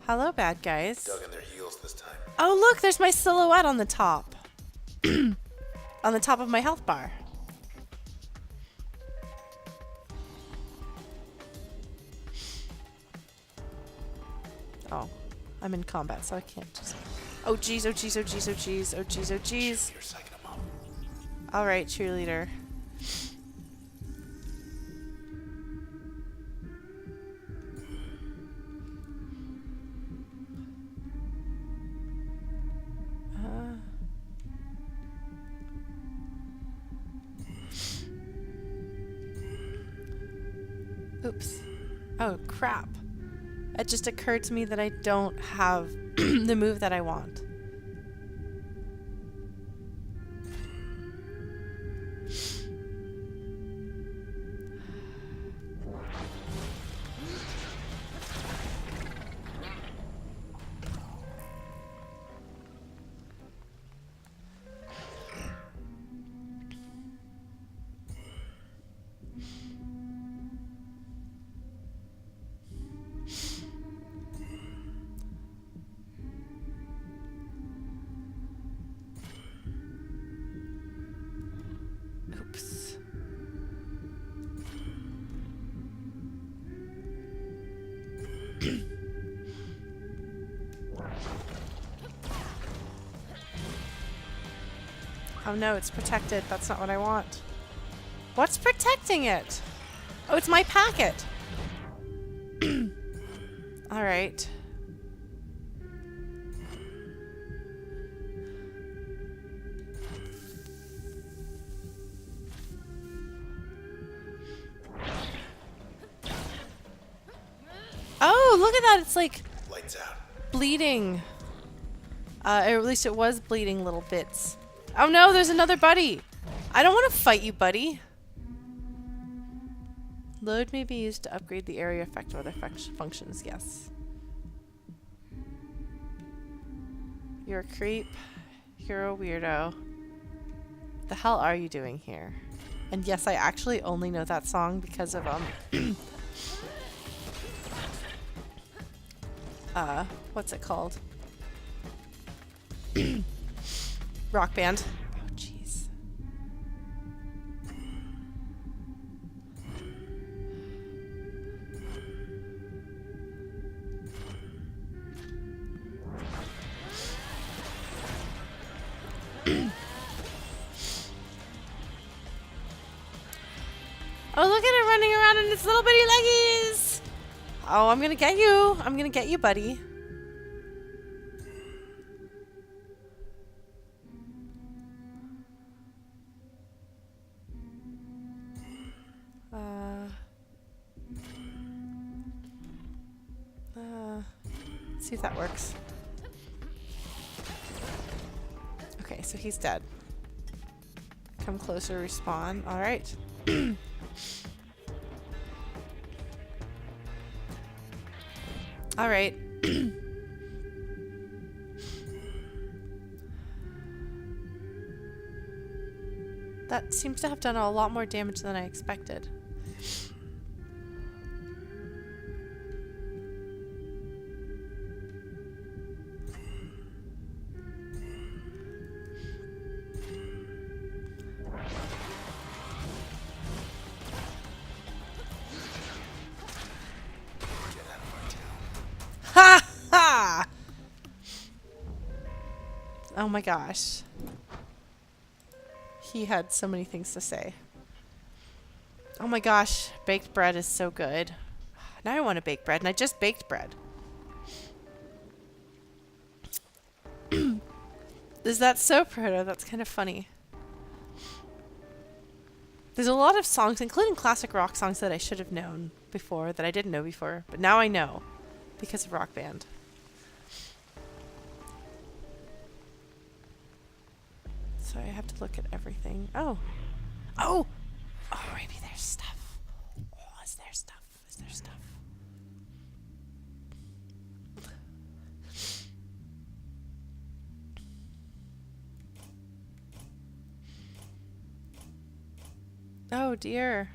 Hello, bad guys. Dug in their heels this time. Oh, look, there's my silhouette on the top. On the top of my health bar. Oh, I'm in combat, so I can't just... Oh, jeez, oh, jeez, oh, jeez, oh, jeez, oh, jeez, oh, jeez. You're psyching them up. All right, cheerleader. Oops. Oh, crap. It just occurred to me that I don't have the move that I want. Oops. Oh no, it's protected. That's not what I want. What's protecting it? Oh, it's my packet. All right. Oh, look at that. It's like Lights out. bleeding. Or at least it was bleeding little bits. Oh no, there's another buddy. I don't want to fight you, buddy. Load may be used to upgrade the area effect or other functions. Yes. You're a creep. You're a weirdo. The hell are you doing here? And yes, I actually only know that song because of what's it called? Rock Band. Oh, jeez. Oh, look at it running around in its little bitty leggies. Oh, I'm gonna get you. I'm gonna get you, buddy. Let's see if that works. Okay, so he's dead. Come closer, respawn. All right. All right. That seems to have done a lot more damage than I expected. Ha ha! Oh my gosh. He had so many things to say. Oh my gosh, baked bread is so good. Now I want to bake bread, and I just baked bread. Is that so, Proto? That's kind of funny. There's a lot of songs, including classic rock songs, that I should have known before, that I didn't know before, but now I know because of Rock Band. So I have to look at everything. Oh! Oh! Oh, maybe there's stuff. Oh, is there stuff? Is there stuff? Oh dear.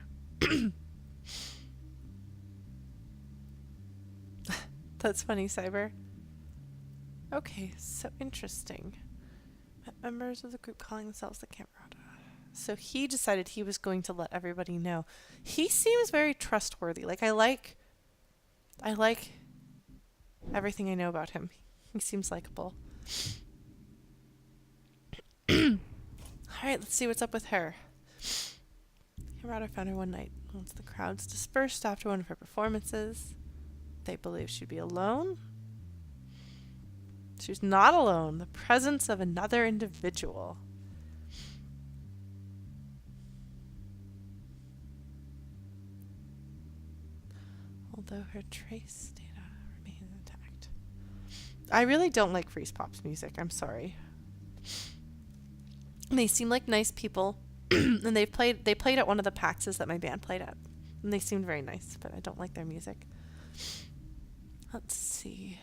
That's funny, Cyber. Okay, so interesting. Members of the group calling themselves the Camerata. So he decided he was going to let everybody know. He seems very trustworthy. Like I like everything I know about him. He seems likable. Alright, let's see what's up with her. Camerata found her one night. Once the crowds dispersed after one of her performances, they believed she'd be alone. She was not alone. The presence of another individual. Although her trace data remains intact. I really don't like Freeze Pop's music. I'm sorry. They seem like nice people, and they played at one of the PAXs that my band played at, and they seemed very nice. But I don't like their music. Let's see.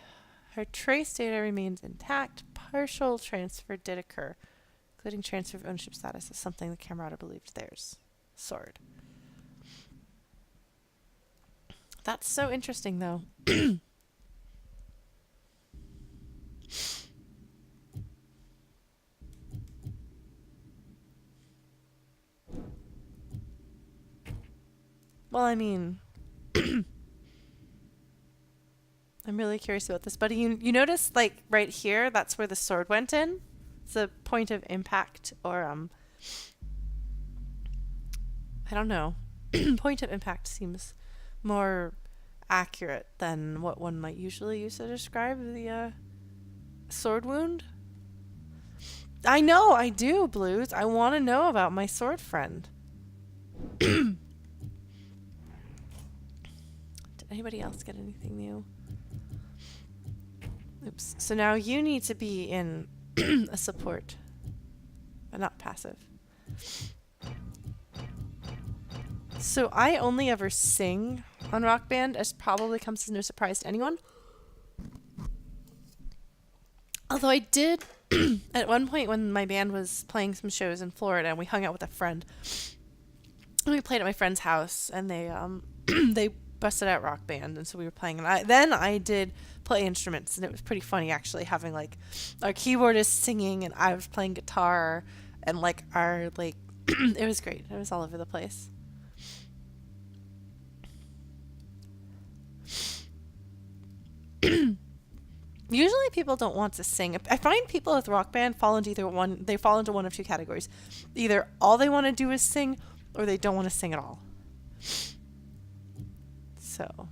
Her trace data remains intact. Partial transfer did occur, including transfer of ownership status as something the Camerata believed theirs. Sword. That's so interesting, though. Well, I mean, I'm really curious about this, buddy. You notice, like, right here, that's where the sword went in? It's a point of impact, or, I don't know. Point of impact seems more accurate than what one might usually use to describe the, sword wound. I know, I do, Blues. I want to know about my sword friend. Did anybody else get anything new? Oops. So now you need to be in a support, but not passive. So I only ever sing on Rock Band, as probably comes as no surprise to anyone. Although I did, at one point when my band was playing some shows in Florida, and we hung out with a friend, and we played at my friend's house, and they they busted out Rock Band, and so we were playing, and I did play instruments, and it was pretty funny actually, having like our keyboardist singing and I was playing guitar, and like our like it was great. It was all over the place. Usually people don't want to sing. I find people with Rock Band fall into one of two categories. Either all they want to do is sing, or they don't want to sing at all. So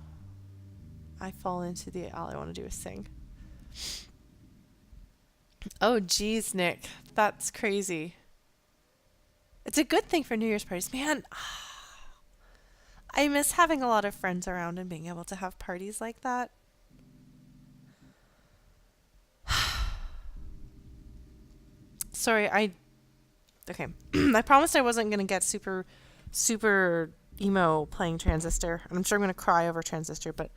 I fall into the all I want to do is sing. Oh geez, Nick, that's crazy. It's a good thing for New Year's parties. Man, I miss having a lot of friends around and being able to have parties like that. Sorry, okay. I promised I wasn't going to get super emo playing Transistor. I'm sure I'm going to cry over Transistor, but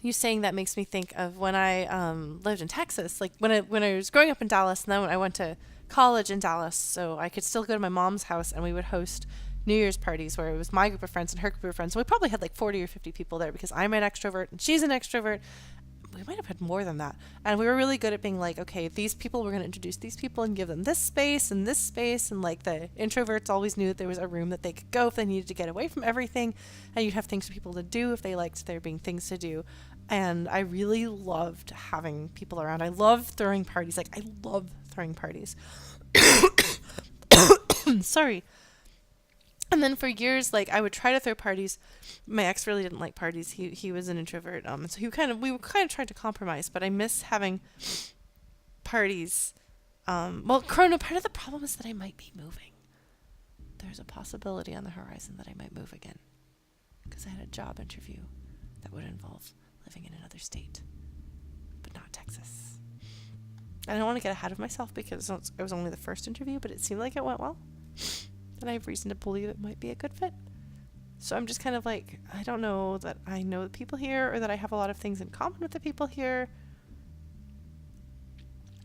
you saying that makes me think of when I lived in Texas. Like when I was growing up in Dallas, and then when I went to college in Dallas, so I could still go to my mom's house, and we would host New Year's parties where it was my group of friends and her group of friends. So we probably had like 40 or 50 people there because I'm an extrovert and she's an extrovert. We might have had more than that. And we were really good at being like, okay, these people, we're going to introduce these people and give them this space. And like the introverts always knew that there was a room that they could go if they needed to get away from everything. And you'd have things for people to do if they liked there being things to do. And I really loved having people around. I love throwing parties. Like, I love throwing parties. Sorry. And then for years, like, I would try to throw parties. My ex really didn't like parties. He was an introvert. So we were kind of trying to compromise, but I miss having parties. Well, Chrono, part of the problem is that I might be moving. There's a possibility on the horizon that I might move again. Because I had a job interview that would involve living in another state, but not Texas. I don't want to get ahead of myself because it was only the first interview, but it seemed like it went well. And I have reason to believe it might be a good fit. So I'm just kind of like, I don't know that I know the people here or that I have a lot of things in common with the people here.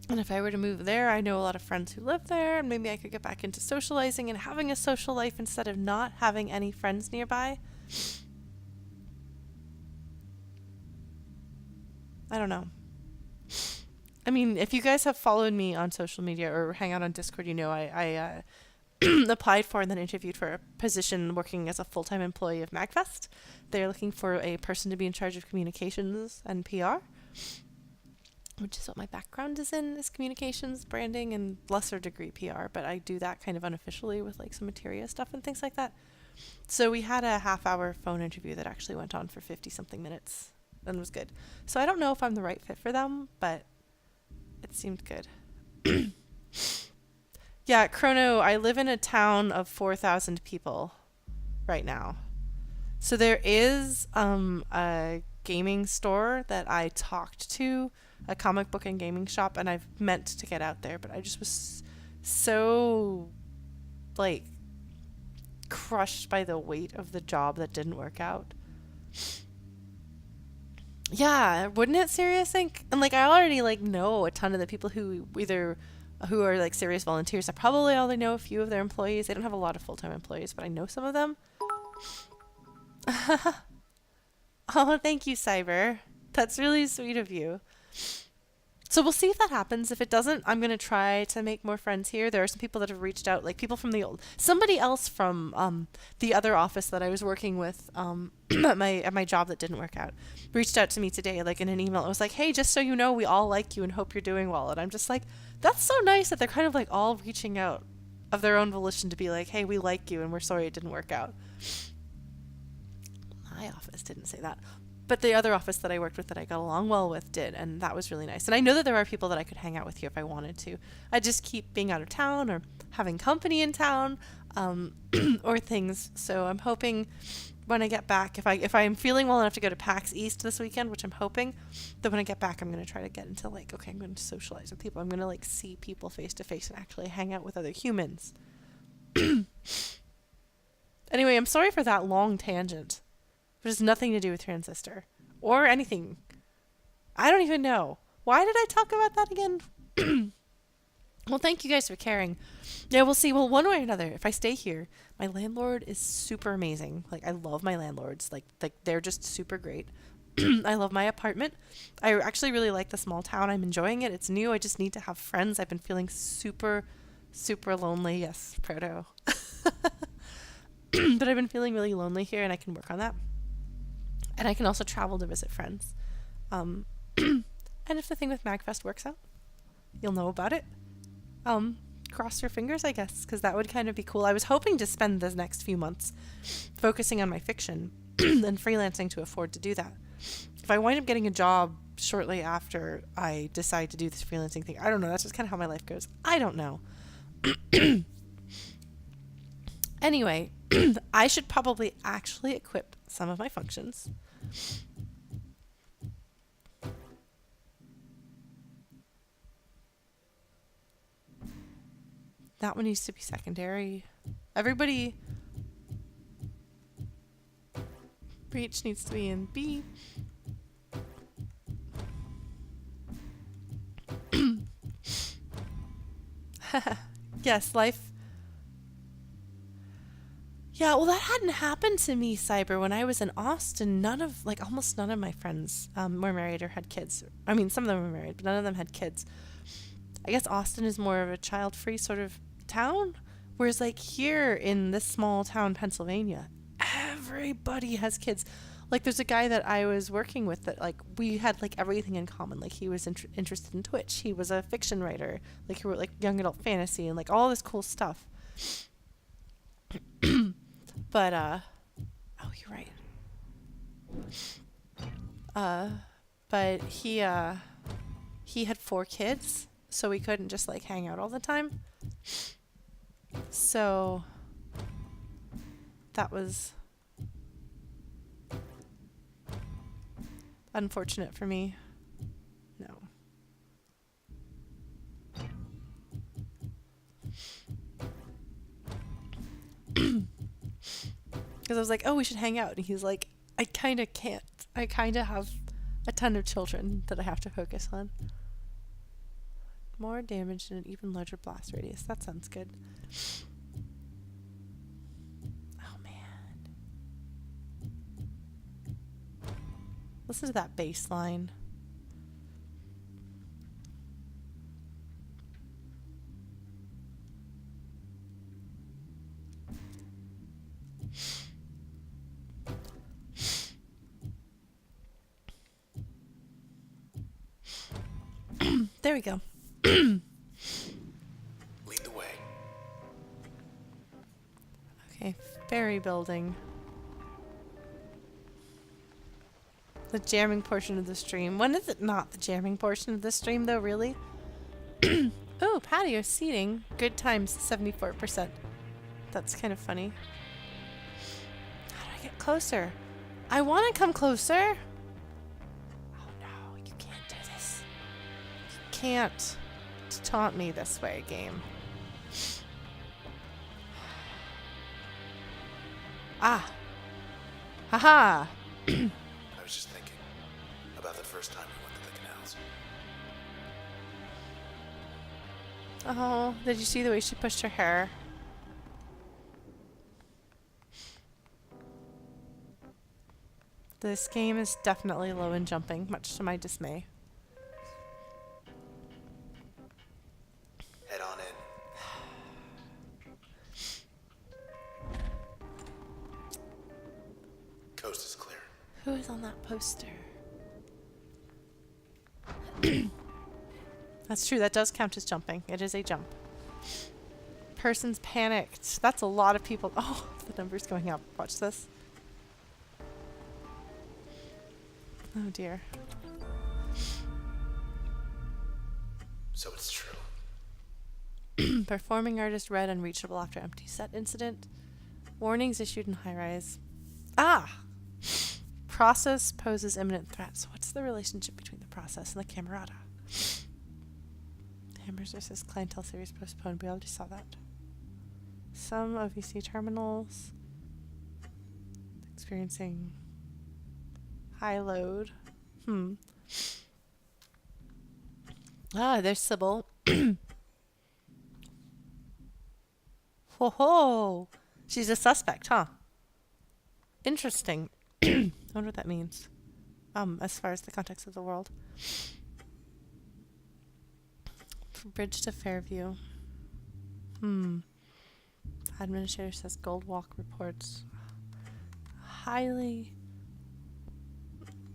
And if I were to move there, I know a lot of friends who live there, and maybe I could get back into socializing and having a social life instead of not having any friends nearby. I don't know. I mean, if you guys have followed me on social media or hang out on Discord, you know I applied for and then interviewed for a position working as a full-time employee of MagFest. They're looking for a person to be in charge of communications and PR, which is what my background is communications, branding, and lesser degree PR, but I do that kind of unofficially with like some materia stuff and things like that. So we had a half-hour phone interview that actually went on for 50-something minutes and was good. So I don't know if I'm the right fit for them, but it seemed good. Yeah, Chrono, I live in a town of 4,000 people right now. So there is a gaming store that I talked to, a comic book and gaming shop, and I've meant to get out there, but I just was so, like, crushed by the weight of the job that didn't work out. Yeah, wouldn't it, serious? Think? And like I already like know a ton of the people who are like serious volunteers. I probably only know a few of their employees. They don't have a lot of full-time employees, but I know some of them. Oh, thank you, Cyber. That's really sweet of you. So we'll see if that happens. If it doesn't, I'm going to try to make more friends here. There are some people that have reached out, like people from somebody else from the other office that I was working with at my job that didn't work out, reached out to me today, like in an email. It was like, hey, just so you know, we all like you and hope you're doing well. And I'm just like, that's so nice that they're kind of like all reaching out of their own volition to be like, hey, we like you and we're sorry it didn't work out. My office didn't say that. But the other office that I worked with that I got along well with did, and that was really nice. And I know that there are people that I could hang out with here if I wanted to. I just keep being out of town or having company in town, or things. So I'm hoping when I get back, if I'm feeling well enough to go to PAX East this weekend, which I'm hoping, that when I get back, I'm going to try to get into like, okay, I'm going to socialize with people. I'm going to like see people face to face and actually hang out with other humans. Anyway, I'm sorry for that long tangent. It has nothing to do with Transistor or anything. I don't even know. Why did I talk about that again? Well, thank you guys for caring. Yeah, we'll see. Well, one way or another, if I stay here, my landlord is super amazing. Like, I love my landlords. Like they're just super great. I love my apartment. I actually really like the small town. I'm enjoying it. It's new. I just need to have friends. I've been feeling super, super lonely. Yes, Proto. But I've been feeling really lonely here, and I can work on that. And I can also travel to visit friends. And if the thing with MagFest works out, you'll know about it. Cross your fingers, I guess, because that would kind of be cool. I was hoping to spend the next few months focusing on my fiction and freelancing to afford to do that. If I wind up getting a job shortly after I decide to do this freelancing thing, I don't know. That's just kind of how my life goes. I don't know. Anyway, I should probably actually equip some of my functions. That one needs to be secondary. Everybody... Breach needs to be in B. Yes, life... Yeah, well, that hadn't happened to me, Cyber, when I was in Austin. Almost none of my friends were married or had kids. I mean, some of them were married, but none of them had kids. I guess Austin is more of a child-free sort of town, whereas like here in this small town, Pennsylvania, everybody has kids. Like there's a guy that I was working with that like we had like everything in common. Like he was interested in Twitch. He was a fiction writer. Like he wrote like young adult fantasy and like all this cool stuff. But oh, you're right. But he had 4 kids, so we couldn't just like hang out all the time. So that was unfortunate for me. No. Because I was like, oh, we should hang out. And he's like, I kind of can't. I kind of have a ton of children that I have to focus on. More damage and an even larger blast radius. That sounds good. Oh, man. Listen to that bass line. There we go. Lead the way. Okay, ferry building. The jamming portion of the stream. When is it not the jamming portion of the stream, though, really? Oh, patio seating. Good times, 74%. That's kind of funny. How do I get closer? I want to come closer. Oh, no. You can't do this. You can't taunt me this way, game. Ah. Haha. I was just thinking about the first time we went to the canals. Oh, did you see the way she pushed her hair? This game is definitely low in jumping, much to my dismay. Head on in. Coast is clear. Who is on that poster? That's true, that does count as jumping. It is a jump. Person's panicked. That's a lot of people. Oh, the number's going up. Watch this. Oh dear. So it's true. Performing artist read unreachable after empty set incident. Warnings issued in high rise. Ah! Process poses imminent threat. So what's the relationship between the process and the camerata? Hammers versus clientele series postponed. We already saw that. Some OVC terminals experiencing high load. Ah, there's Sybil. Ho ho! She's a suspect, huh? Interesting. I wonder what that means. As far as the context of the world. Bridge to Fairview. Administrator says Gold Walk reports highly.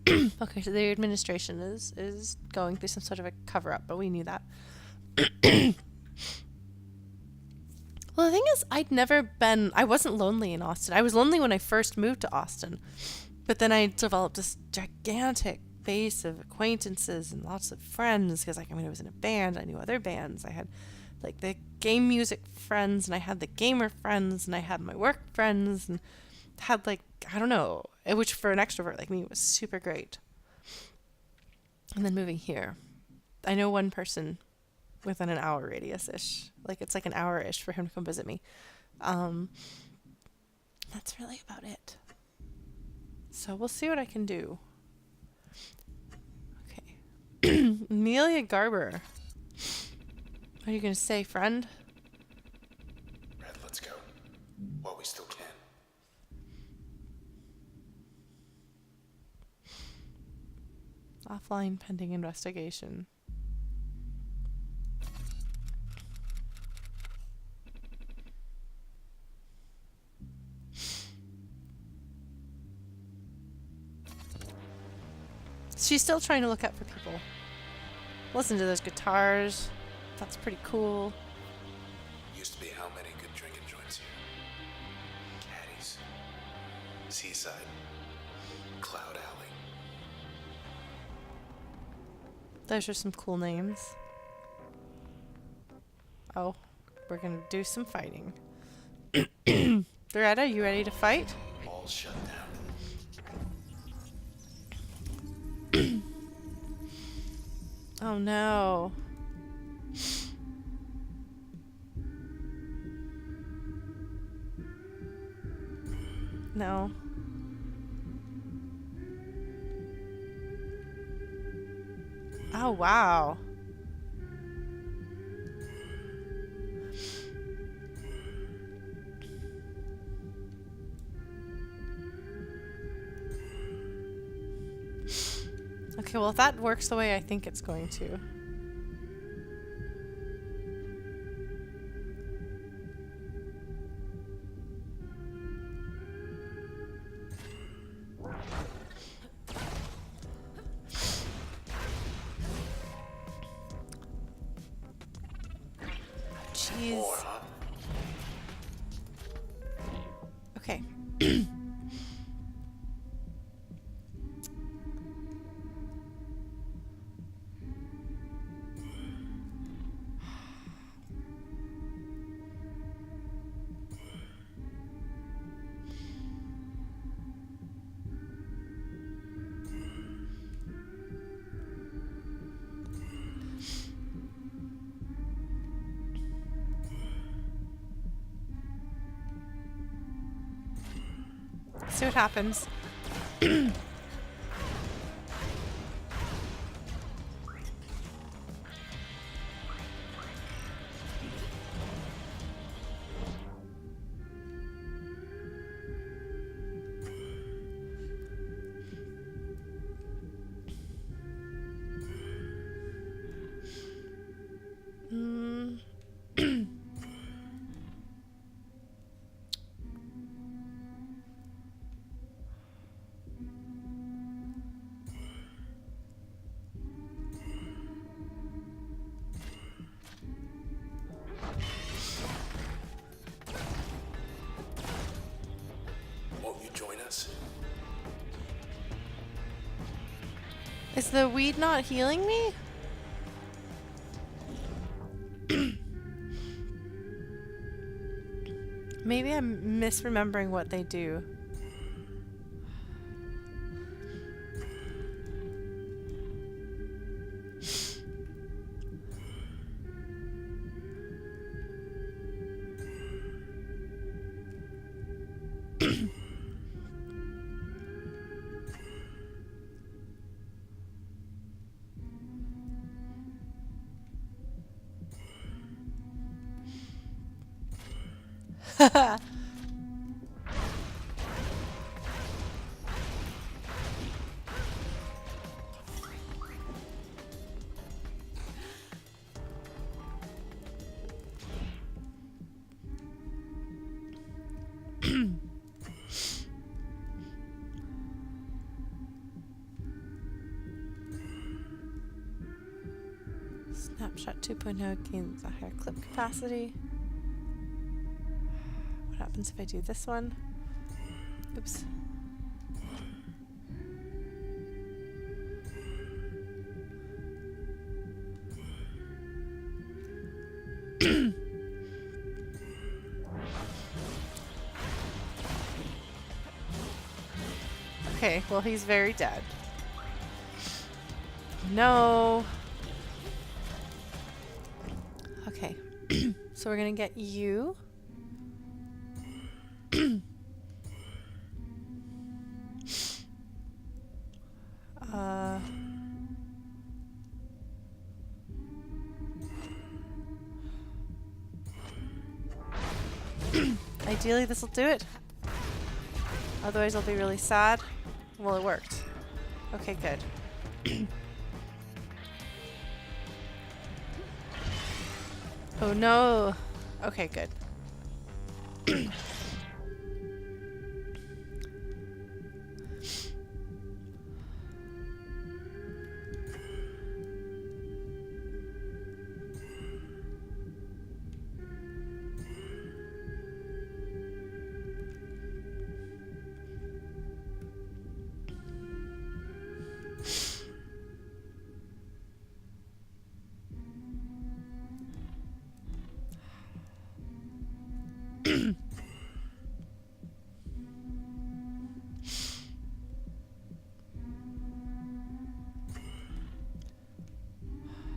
Okay, so the administration is going through some sort of a cover-up, but we knew that. Well, the thing is, I wasn't lonely in Austin. I was lonely when I first moved to Austin. But then I developed this gigantic base of acquaintances and lots of friends because, I was in a band. I knew other bands. I had, the game music friends, and I had the gamer friends, and I had my work friends, and had, I don't know, which for an extrovert like me was super great. And then moving here, I know one person within an hour radius-ish. It's an hour-ish for him to come visit me. That's really about it. So we'll see what I can do. Okay. Amelia Garber. What are you going to say, friend? Red, let's go. While we still can. Offline pending investigation. She's still trying to look out for people. Listen to those guitars. That's pretty cool. Used to be how many good drinking joints here? Caddies. Seaside. Cloud Alley. Those are some cool names. Oh, we're gonna do some fighting. Loretta, you ready to fight? All shut down. Oh no. No. Oh wow. Okay, well, if that works the way I think it's going to. Okay. See what happens. Won't you join us? Is the weed not healing me? Maybe I'm misremembering what they do. Snapshot 2.0 gains a higher clip capacity. What happens if I do this one? Oops. Okay, well he's very dead. No. Okay. So we're gonna get you. uh Ideally this will do it. Otherwise I'll be really sad. Well, it worked. Okay, good. Oh no. Okay, good.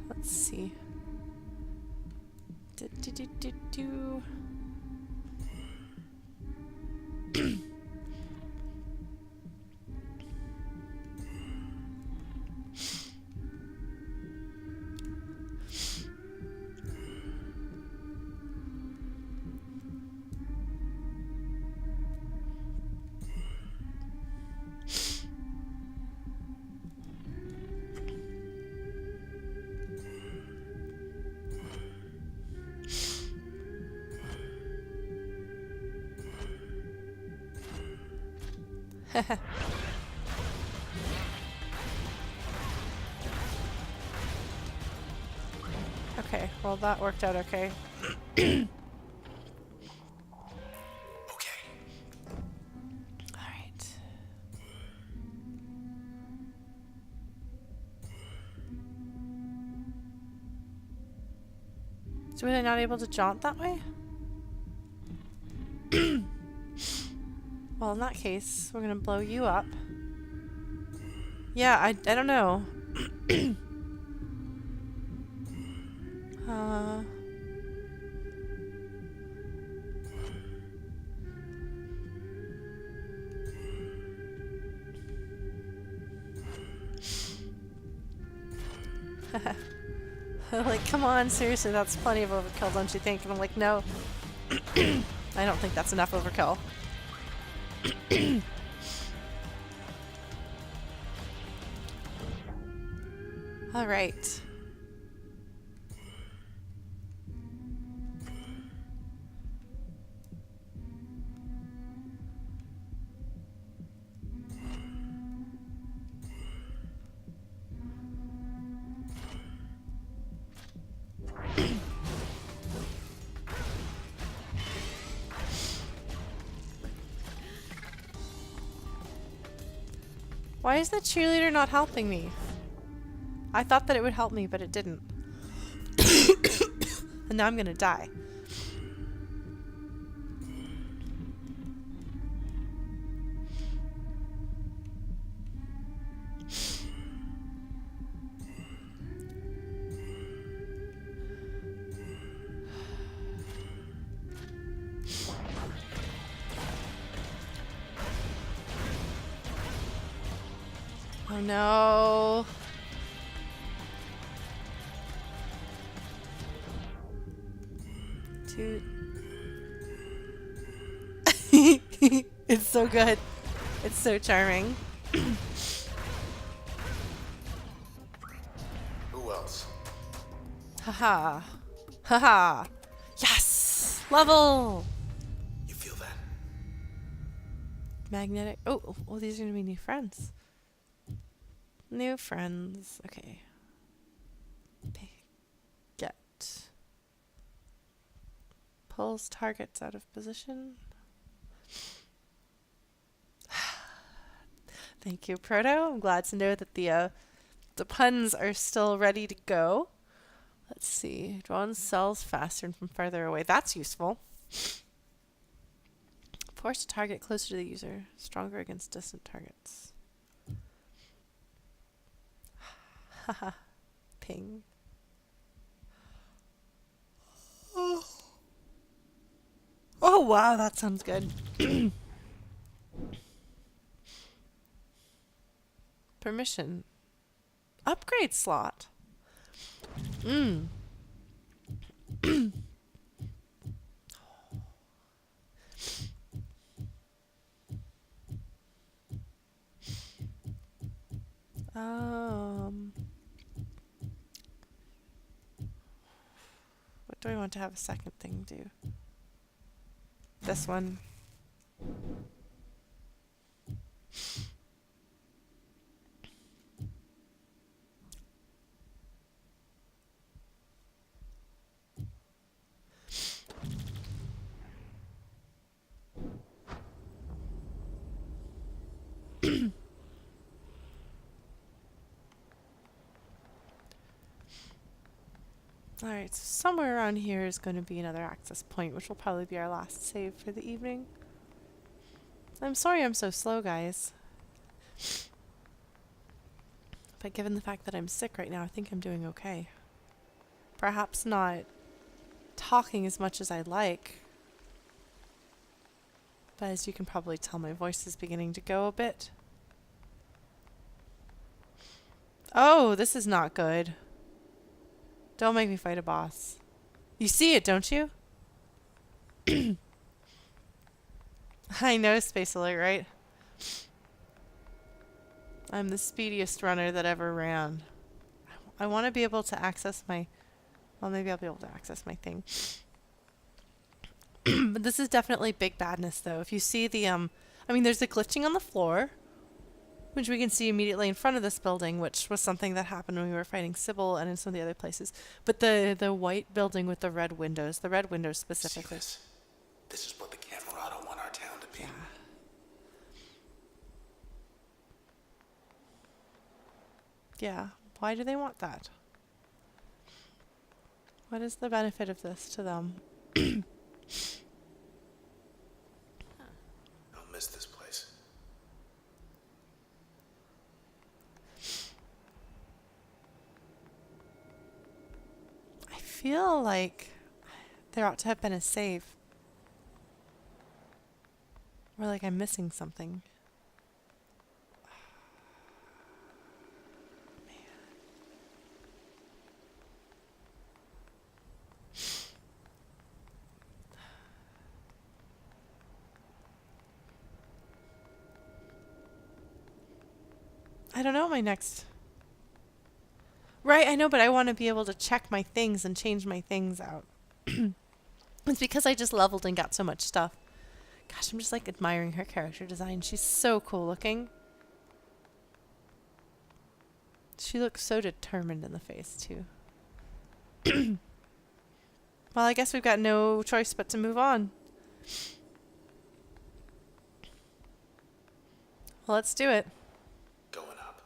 Let's see. Do. Okay, well that worked out okay. Okay. So was I not able to jaunt that way? Well, in that case, we're gonna blow you up. Yeah, I don't know. uh... Like, come on, seriously, that's plenty of overkill, don't you think? And I'm like, no. I don't think that's enough overkill. Alright. Why is the cheerleader not helping me? I thought that it would help me, but it didn't. And now I'm gonna die. Oh no. Dude. It's so good. It's so charming. Who else? Haha. Haha. Yes! Level! You feel that? Magnetic. Oh, well, these are gonna be new friends. New friends. Okay. Get. Pulls targets out of position. Thank you, Proto. I'm glad to know that the puns are still ready to go. Let's see. Drawn cells faster and from farther away. That's useful. Force a target closer to the user. Stronger against distant targets. Haha. Ping. Oh. Oh, wow. That sounds good. Permission. Upgrade slot. What do I want to have a second thing do? This one. Alright, so somewhere around here is going to be another access point, which will probably be our last save for the evening. I'm sorry I'm so slow, guys. But given the fact that I'm sick right now, I think I'm doing okay. Perhaps not talking as much as I'd like. But as you can probably tell, my voice is beginning to go a bit. Oh, this is not good. Don't make me fight a boss. You see it, don't you? I know, Space Alert, right? I'm the speediest runner that ever ran. I want to be able to access my... Well, maybe I'll be able to access my thing. But this is definitely big badness, though. If you see the... I mean, there's the glitching on the floor, which we can see immediately in front of this building, which was something that happened when we were fighting Sybil and in some of the other places. But the white building with the red windows specifically. See this is what the Camerata want our town to be. Yeah. Yeah. Why do they want that? What is the benefit of this to them? I'll miss this place. I feel like there ought to have been a save. Or like I'm missing something. I don't know my next... Right, I know, but I want to be able to check my things and change my things out. It's because I just leveled and got so much stuff. Gosh, I'm just like admiring her character design. She's so cool looking. She looks so determined in the face, too. Well, I guess we've got no choice but to move on. Well, let's do it. Going up.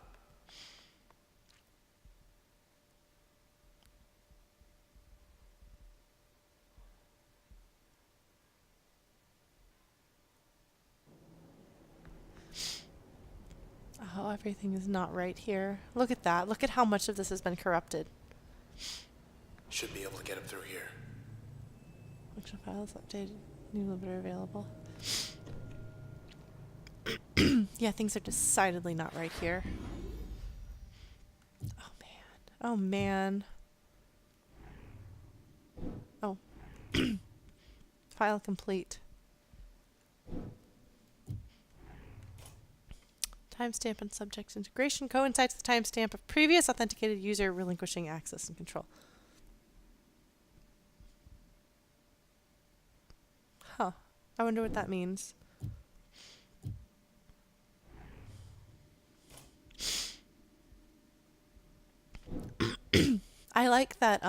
Oh, everything is not right here. Look at that. Look at how much of this has been corrupted. Should be able to get up through here. Function files updated. New limiter available. Yeah, things are decidedly not right here. Oh, man. Oh, man. Oh. File complete. Timestamp and subject integration coincides with the timestamp of previous authenticated user relinquishing access and control. Huh. I wonder what that means. I like that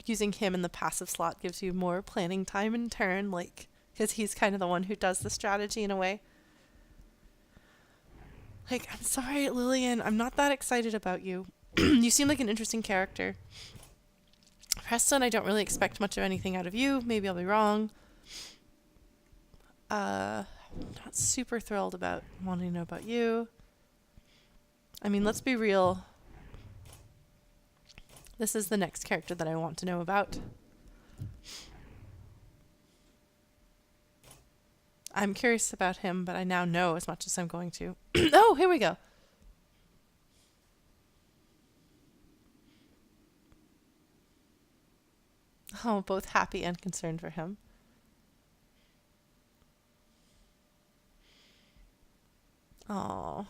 using him in the passive slot gives you more planning time in turn, like, because he's kind of the one who does the strategy in a way. Like, I'm sorry, Lillian, I'm not that excited about you. You seem like an interesting character. Preston, I don't really expect much of anything out of you. Maybe I'll be wrong. Not super thrilled about wanting to know about you. I mean, let's be real. This is the next character that I want to know about. I'm curious about him, but I now know as much as I'm going to. Oh, here we go. Oh, both happy and concerned for him. Oh,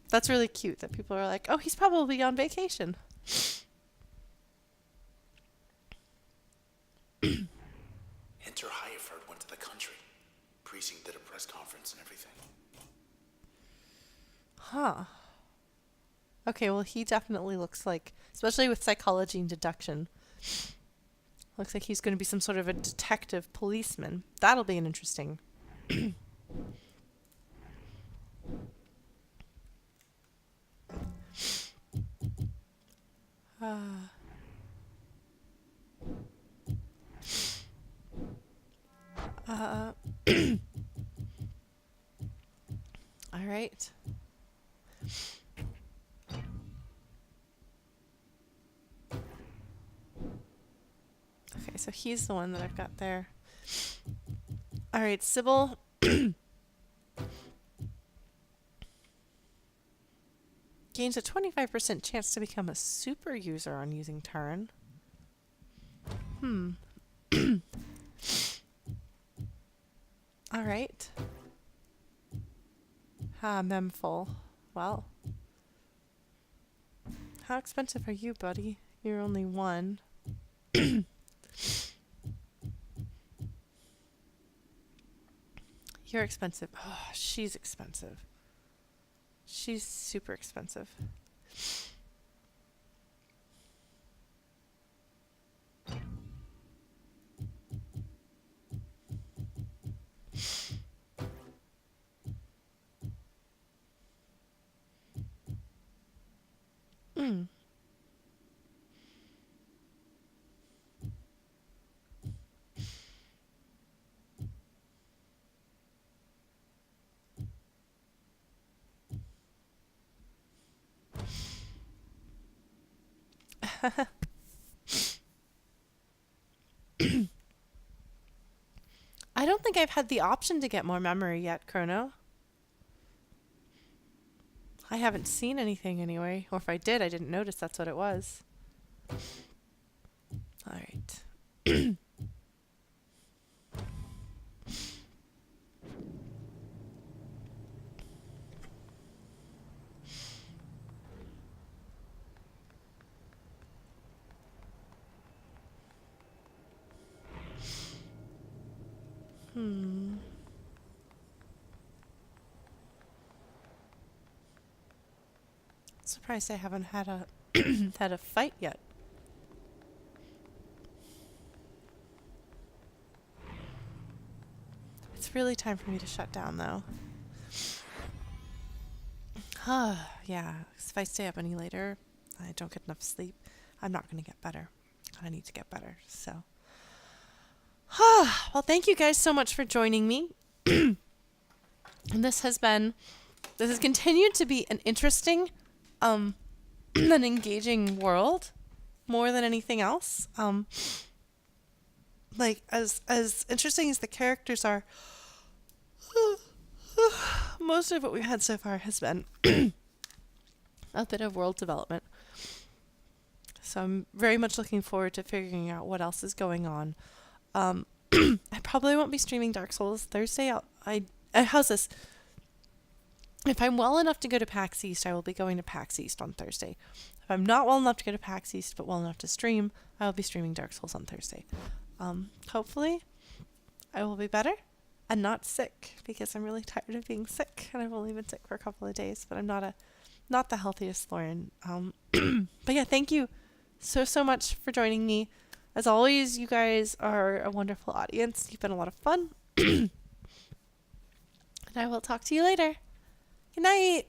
that's really cute that people are like, oh, he's probably on vacation. Enter Highford went to the country. Precinct did a press conference and everything. Huh. Okay, well, he definitely looks like, especially with psychology and deduction, looks like he's going to be some sort of a detective policeman. That'll be an interesting. All right. Okay, so he's the one that I've got there. All right, Sybil. Gains a 25% chance to become a super user on using turn. All right. Memful. Well. How expensive are you, buddy? You're only one. You're expensive. Oh, she's expensive. She's super expensive. I don't think I've had the option to get more memory yet, Chrono. I haven't seen anything anyway. Or if I did, I didn't notice that's what it was. Alright. Surprised I haven't had a had a fight yet. It's really time for me to shut down though. Yeah, 'cause if I stay up any later, I don't get enough sleep. I'm not going to get better. I need to get better. So, well, thank you guys so much for joining me. And this has continued to be an interesting, an engaging world, more than anything else. Like as interesting as the characters are, most of what we've had so far has been a bit of world development. So I'm very much looking forward to figuring out what else is going on. I probably won't be streaming Dark Souls Thursday. How's this? If I'm well enough to go to PAX East, I will be going to PAX East on Thursday. If I'm not well enough to go to PAX East, but well enough to stream, I will be streaming Dark Souls on Thursday. Hopefully, I will be better and not sick, because I'm really tired of being sick, and I've only been sick for a couple of days. But I'm not the healthiest Lauren. But yeah, thank you so much for joining me. As always, you guys are a wonderful audience. You've been a lot of fun. And I will talk to you later. Good night.